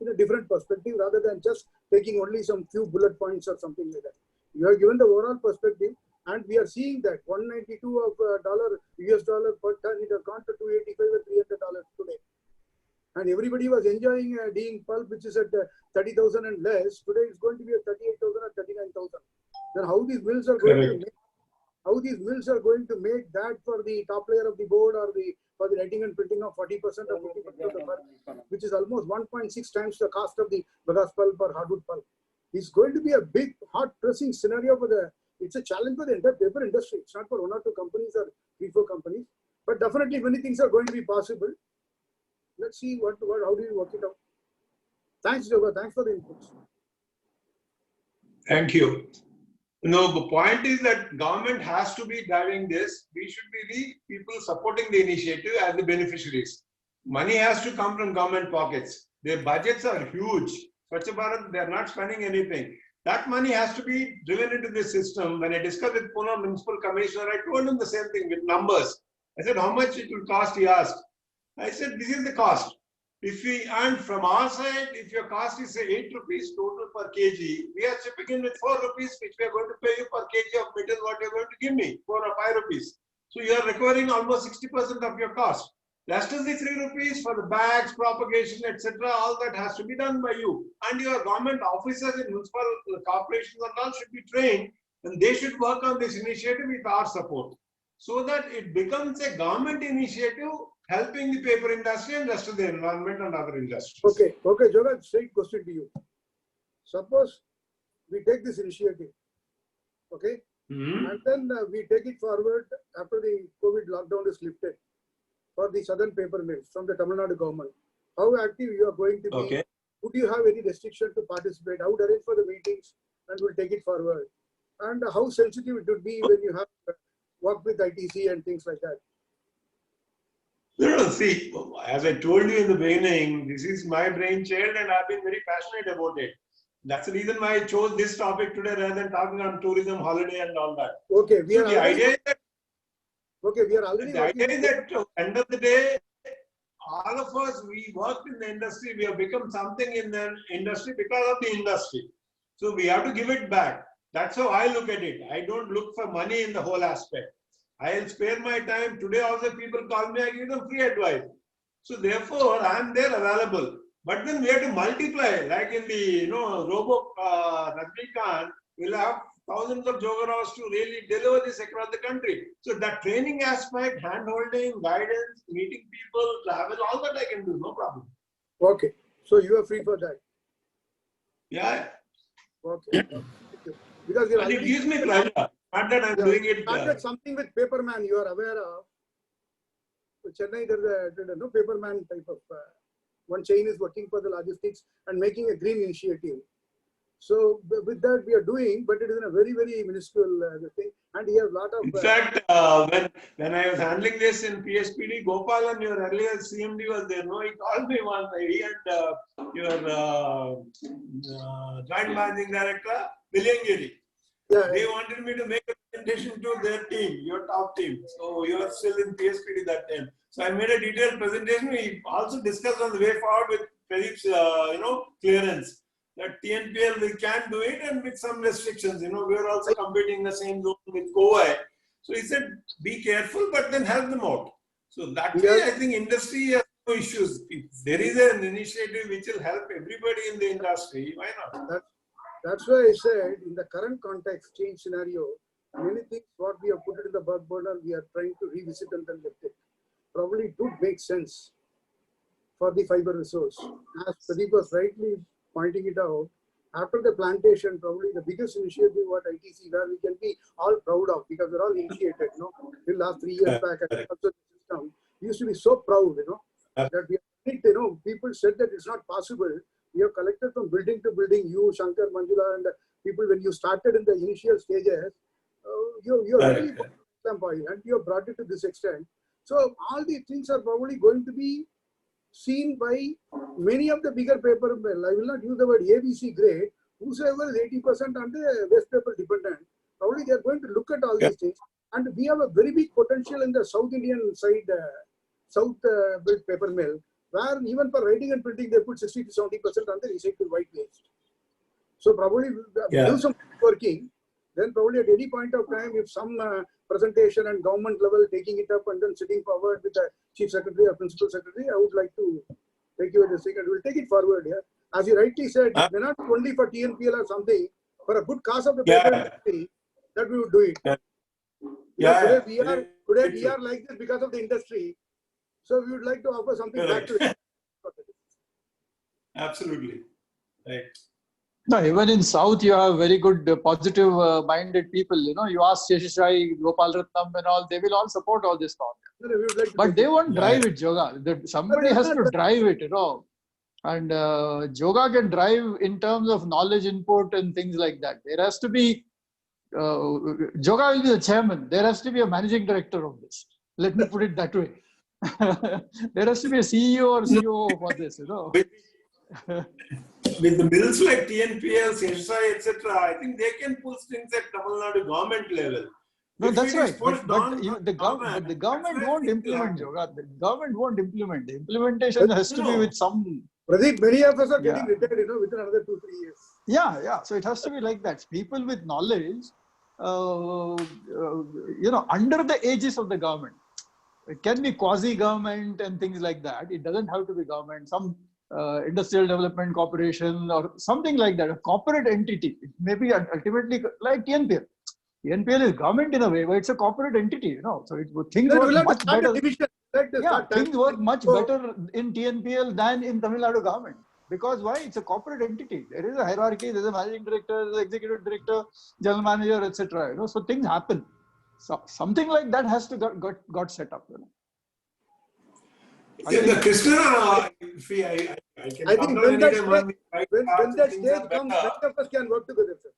K: in a different perspective rather than just taking only some few bullet points or something like that. You have given the overall perspective, and we are seeing that 192 of US dollar per ton, it has gone to 285 or $300 today. And everybody was enjoying being pulp, which is at 30,000 and less. Today it's going to be at 38,000 or 39,000. Then how these mills are going to make, that for the top layer of the board or for the writing and printing of 40% or 50% of the pulp, which is almost 1.6 times the cost of the bagasse pulp or hardwood pulp. It's going to be a big hot pressing scenario it's a challenge for the entire paper industry. It's not for 1 or 2 companies or 3 or 4 companies, but definitely many things are going to be possible. Let's see how do you work it out. Thanks, Joga. Thanks for the inputs.
P: Thank you. No, the point is that government has to be driving this. We should be the people supporting the initiative as the beneficiaries. Money has to come from government pockets. Their budgets are huge. Swachh Bharat, they are not spending anything. That money has to be driven into the system. When I discussed with Pune Municipal Commissioner, I told him the same thing with numbers. I said, how much it will cost, he asked. I said, this is the cost. If we earn from our side, if your cost is say 8 rupees total per kg, we are chipping in with 4 rupees, which we are going to pay you per kg of metal, what you are going to give me, 4 or 5 rupees. So you are recovering almost 60% of your cost. Rest is the 3 rupees for the bags, propagation, etc. All that has to be done by you. And your government officers in municipal corporations and all should be trained and they should work on this initiative with our support, so that it becomes a government initiative helping the paper industry and rest of the environment and other industries.
K: Okay, Joga, straight question to you. Suppose we take this initiative, okay, and then we take it forward after the COVID lockdown is lifted for the southern paper mills from the Tamil Nadu government. How active you are going to be?
P: Okay.
K: Would you have any restriction to participate? How would arrange for the meetings and we'll take it forward? And how sensitive it would be when you have worked with ITC and things like that?
P: No, see, as I told you in the beginning, this is my brainchild and I've been very passionate about it. That's the reason why I chose this topic today rather than talking on tourism, holiday and all that.
K: Okay,
P: we are idea is that,
K: we are already
P: the idea is that at the end of the day, all of us, we worked in the industry, we have become something in the industry because of the industry. So we have to give it back. That's how I look at it. I don't look for money in the whole aspect. I'll spare my time. Today also people call me, I give them free advice. So therefore, I'm there available. But then we have to multiply, like in the, Robo Rajnikant, we'll have thousands of Jogaras to really deliver this across the country. So that training aspect, hand-holding, guidance, meeting people, travel, all that I can do, no problem.
K: Okay, so you are free for that.
P: Yeah.
K: Okay. Because you're
P: it gives me pleasure. Not that I'm doing it.
K: Started something with Paperman, you are aware of. Chennai, there's no Paperman type of one chain is working for the logistics and making a green initiative. So with that we are doing, but it is in a very, very minuscule thing. And he has a lot of.
P: In fact, when I was handling this in PSPD, Gopal and your earlier CMD was there. No, he called me once. He and your joint managing director, Villangiri.
K: Yeah.
P: They wanted me to make a presentation to their team, your top team. So you are still in PSPD that time. So I made a detailed presentation. We also discussed on the way forward with Pradeep's, clearance. That TNPL, we can do it and with some restrictions. We are also competing in the same zone with COI. So he said, be careful, but then help them out. So that way, I think industry has no issues. If there is an initiative which will help everybody in the industry, why not?
K: That's why I said, in the current context, change scenario, many things what we have put it in the back burner, we are trying to revisit and then lift it. Probably it would make sense for the fiber resource. As Pradeep was rightly pointing it out, after the plantation, probably the biggest initiative what ITC where we can be all proud of, because we're all initiated, till last 3 years back at the system, we used to be so proud, that we have, people said that it's not possible. We have collected from building to building, you, Shankar, Manjula, and people, when you started in the initial stages, you're really and you have brought it to this extent. So all these things are probably going to be seen by many of the bigger paper mill. I will not use the word ABC grade. Whosoever is 80% on the waste paper dependent, probably they are going to look at all these things. And we have a very big potential in the South Indian side, South built paper mill, where even for writing and printing, they put 60 to 70% on the recycled white waste. So probably do some working. Then probably at any point of time, if some presentation and government level taking it up and then sitting forward with the chief secretary or principal secretary, I would like to take you at the second. We'll take it forward here. As you rightly said, we're not only for TNPL or something, for a good cause of the paper industry, that we would do it. Today we are like this because of the industry. So we would like to offer something back to it.
P: Absolutely. Right.
Q: No, even in South, you have very good positive minded people. You ask Sheshishai, Gopal Ratnam and all, they will all support all this talk. But they won't drive it, Joga. Somebody has to drive it, And Joga can drive in terms of knowledge input and things like that. There has to be, Joga will be the chairman. There has to be a managing director of this. Let me put it that way. There has to be a CEO or COO for this,
P: With the mills like TNPL, CSI, etc., I think they can pull strings at Tamil Nadu government level.
Q: No, that's right. But the government won't implement, Joga. The government won't implement. The implementation has to be with some.
K: Pradeep, many of us are getting retired, within another 2-3 years.
Q: Yeah. So it has to be like that. People with knowledge, under the aegis of the government. It can be quasi-government and things like that. It doesn't have to be government. Some industrial development corporation or something like that, a corporate entity. It may be ultimately like TNPL.
E: TNPL is government in a way, but it's a corporate entity, you know. So things
D: Sir,
E: work
D: we'll have to
E: much
D: start a
E: better.
D: division. Like to
E: Yeah,
D: start
E: things work much
D: So-
E: better in TNPL than in Tamil Nadu government. Because why? It's a corporate entity. There is a hierarchy. There's a managing director, there's executive director, general manager, etc. You know, so things happen. So something like that has to got set up. You know.
P: Yeah, Krishna, see, I can
D: I
P: come
D: think
P: down
D: when that
P: anytime one
D: stage,
P: week, right?
D: when that
P: Things
D: stage
P: are
D: comes,
P: better.
D: many of us can work together, sir.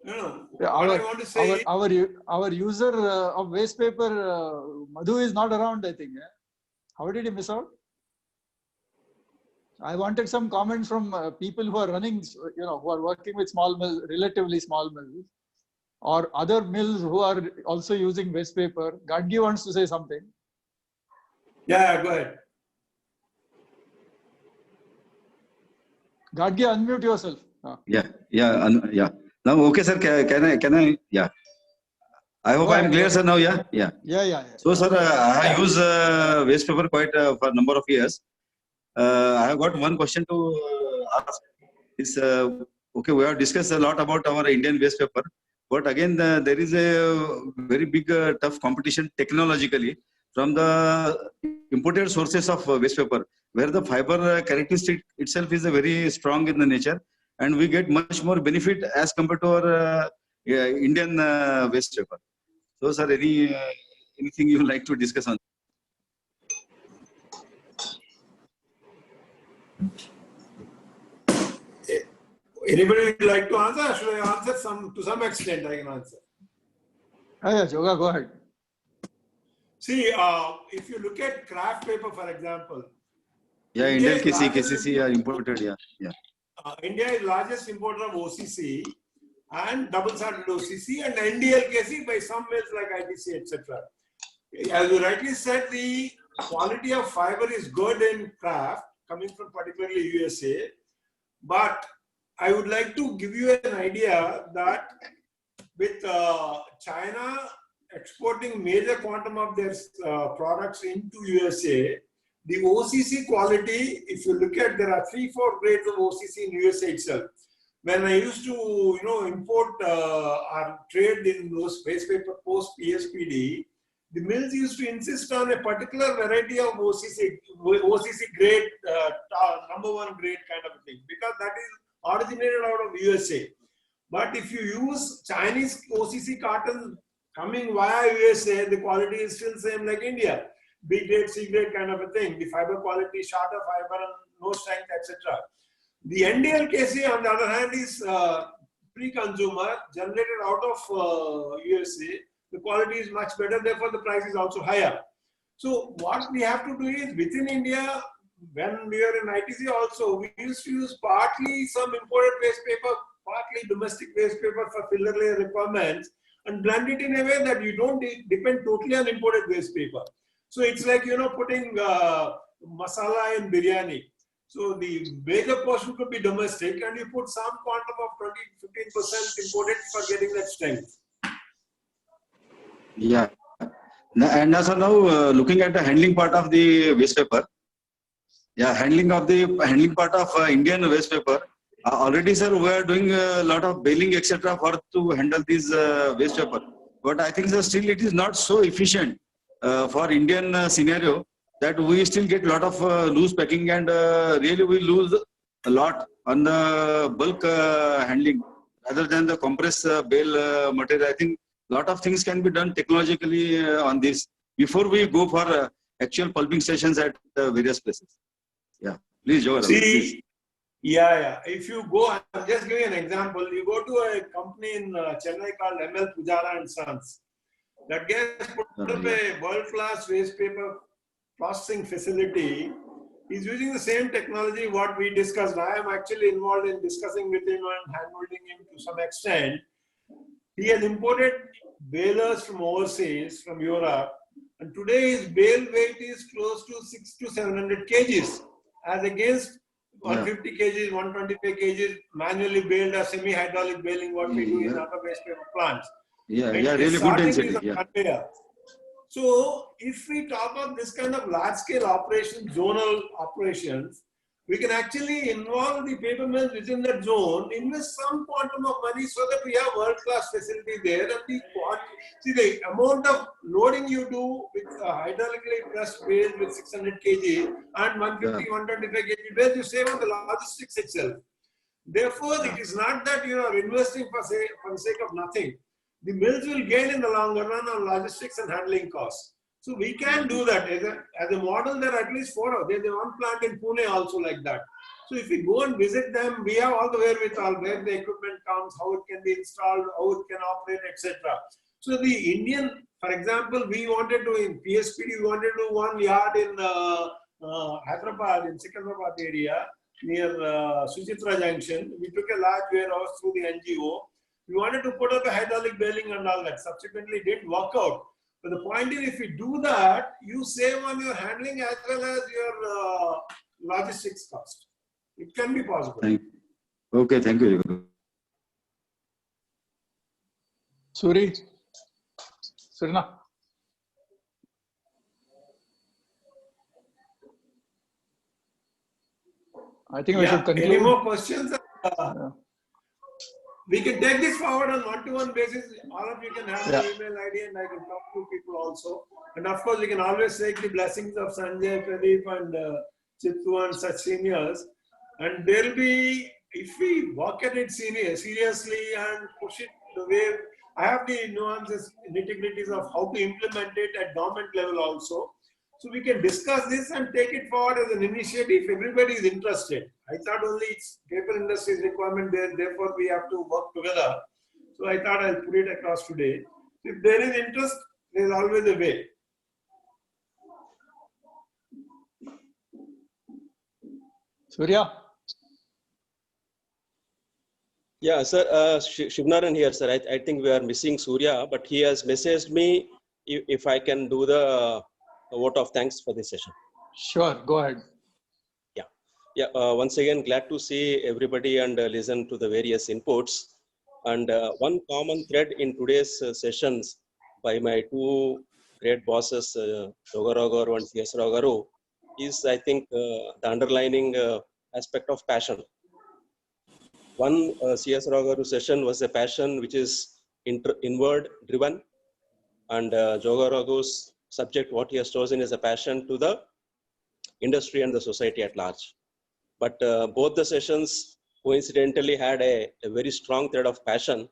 P: No,
E: Yeah,
P: what I want to say
E: our user of waste paper, Madhu, is not around, I think. Eh? How did he miss out? I wanted some comments from people who are running, you know, who are working with small mills, relatively small mills, or other mills who are also using waste paper. Gadgi wants to say something.
P: Yeah, go ahead.
E: Gadgi, unmute yourself.
G: Yeah. Now, okay, sir. Can I? Yeah. I hope
E: Go
G: I'm
E: ahead,
G: clear,
E: go
G: sir.
E: ahead.
G: Now, yeah.
E: Yeah.
G: So, sir, I have used waste paper quite for a number of years. I have got one question to ask. Is okay? We have discussed a lot about our Indian waste paper, but again, there is a very big, tough competition technologically from the imported sources of waste paper, where the fiber characteristic itself is very strong in the nature, and we get much more benefit as compared to our Indian waste paper. So, sir, anything you would like to discuss on?
P: Anybody would like to answer? Or should I answer to some extent? I can answer.
E: Yeah, Joga, go ahead.
P: See, if you look at craft paper, for example,
G: Yeah,
P: India
G: Indian
P: is
G: KCC are imported. Yeah.
P: India is largest importer of OCC and double-sided OCC and NDLKC by some mills like ITC, etc. As you rightly said, the quality of fiber is good in craft, coming from particularly USA. But I would like to give you an idea that with China exporting major quantum of their products into USA, the OCC quality, if you look at, there are 3-4 grades of OCC in USA itself. When I used to, import or trade in those waste paper post PSPD, the mills used to insist on a particular variety of OCC grade, number 1 grade kind of a thing, because that is originated out of USA. But if you use Chinese OCC cotton coming via USA, the quality is still same like India. B grade, C grade kind of a thing. The fiber quality, shorter fiber, and no strength, etc. The NDLKC, on the other hand, is pre-consumer, generated out of USA. The quality is much better, therefore the price is also higher. So what we have to do is, within India, when we were in ITC also, we used to use partly some imported waste paper, partly domestic waste paper for filler layer requirements, and blend it in a way that you don't depend totally on imported waste paper. So it's like, putting masala in biryani. So the major portion could be domestic, and you put some quantum of 20-15% imported for getting that strength.
G: Yeah. And also now looking at the handling part of the waste paper. Yeah, handling part of Indian waste paper. Already, sir, we are doing a lot of baling, etc., for to handle these waste paper. But I think still it is not so efficient for Indian scenario, that we still get a lot of loose packing, and really we lose a lot on the bulk handling rather than the compressed bale material. I think a lot of things can be done technologically on this before we go for actual pulping stations at various places. Yeah, please, Joe.
P: See, yeah. If you go, I'm just giving an example. You go to a company in Chennai called ML Pujara and Sons. That guy put up a world-class waste paper processing facility. He's using the same technology what we discussed. I am actually involved in discussing with him and hand-holding him to some extent. He has imported balers from overseas, from Europe, and today his bale weight is close to 600 to 700 kgs, as against 150 kgs, 125 kgs manually baled or semi-hydraulic baling, what we do in other waste paper plants.
G: Really good density. Yeah.
P: So if we talk of this kind of large-scale operations, zonal operations, we can actually involve the paper mills within that zone, invest some quantum of money so that we have world-class facility there. And see the amount of loading you do with a hydraulically pressed base with 600 kg and 150, 125 kg base, you save on the logistics itself. Therefore, it is not that you are investing for the sake of nothing. The mills will gain in the longer run on logistics and handling costs. So we can do that as a model. There are at least 4. There's one plant in Pune also like that. So if we go and visit them, we have all the wherewithal, where the equipment comes, how it can be installed, how it can operate, etc. So the Indian, for example, we wanted to in PSPD, we wanted to do one yard in Hyderabad, in Secunderabad area near Suchitra Junction. We took a large warehouse through the NGO. We wanted to put up a hydraulic baling and all that. Subsequently, it didn't work out. But the point is, if you do that, you save on your handling as well as your logistics cost. It can be possible.
G: Okay, thank you.
Q: Surna. I think we should conclude.
P: Any more questions? We can take this forward on one-to-one basis. All of you can have my email ID and I can talk to people also. And of course, we can always take the blessings of Sanjay, Pradeep and Chittu and such seniors. And there will be, if we work at it seriously and push it the way, I have the nuances, nitty-gritties of how to implement it at government level also. So we can discuss this and take it forward as an initiative if everybody is interested. I thought only it's paper industry's requirement there, therefore we have to work together. So I thought I'll put it across today. If there is interest, there is always a way.
Q: Surya?
M: Yeah, sir, Shivnaran here, sir. I think we are missing Surya, but he has messaged me if I can do the vote of thanks for this session.
Q: Sure, go ahead.
M: Yeah, once again, glad to see everybody and listen to the various inputs. And one common thread in today's sessions by my two great bosses, Jogara Garu and C.S. Rao Garu, is, I think, the underlining aspect of passion. One C.S. Rao Garu session was a passion which is inward driven, and Jogara Garu's subject, what he has chosen, is a passion to the industry and the society at large. But both the sessions coincidentally had a very strong thread of passion,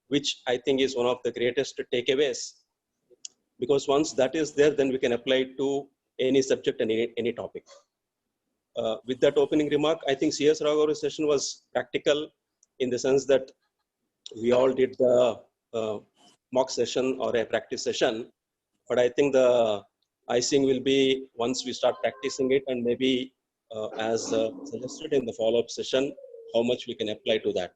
M: which I think is one of the greatest takeaways. Because once that is there, then we can apply it to any subject and any topic. With that opening remark, I think C.S. Rao Garu's session was practical in the sense that we all did the mock session or a practice session. But I think the icing will be once we start practicing it, and maybe as suggested in the follow-up session, how much we can apply to that.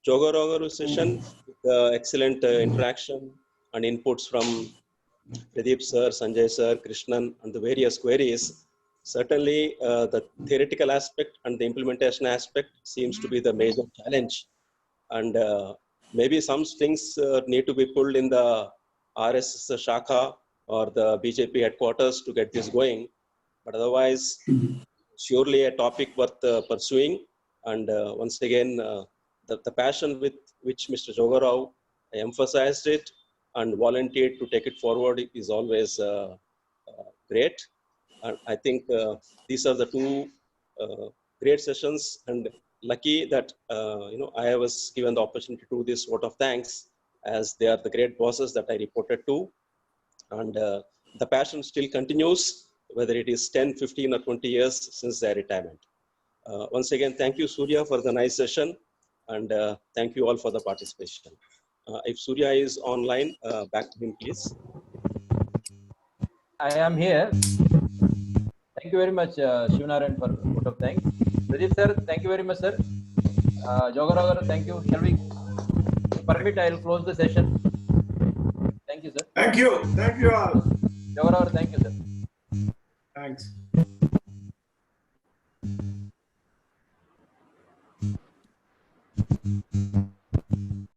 M: Jogara Garu session, the excellent interaction and inputs from Pradeep sir, Sanjay sir, Krishnan, and the various queries. Certainly, the theoretical aspect and the implementation aspect seems to be the major challenge. And maybe some things need to be pulled in the RSS Shakha or the BJP headquarters to get this going. But otherwise, surely a topic worth pursuing. And once again, the passion with which Mr. Jogara Rao emphasized it and volunteered to take it forward is always great. And I think these are the two great sessions, and lucky that I was given the opportunity to do this vote of thanks, as they are the great bosses that I reported to. And the passion still continues, whether it is 10, 15 or 20 years since their retirement. Once again, thank you, Surya, for the nice session, and thank you all for the participation. If Surya is online, back to him, please.
I: I am here. Thank you very much, Shivnaran, for vote of thanks. Pradeep sir, thank you very much, sir. Jogara Garu, thank you. Shall we permit? I will close the session. Thank you, sir.
P: Thank you. Thank you all.
I: Jogara Garu, thank you, sir.
P: Thanks.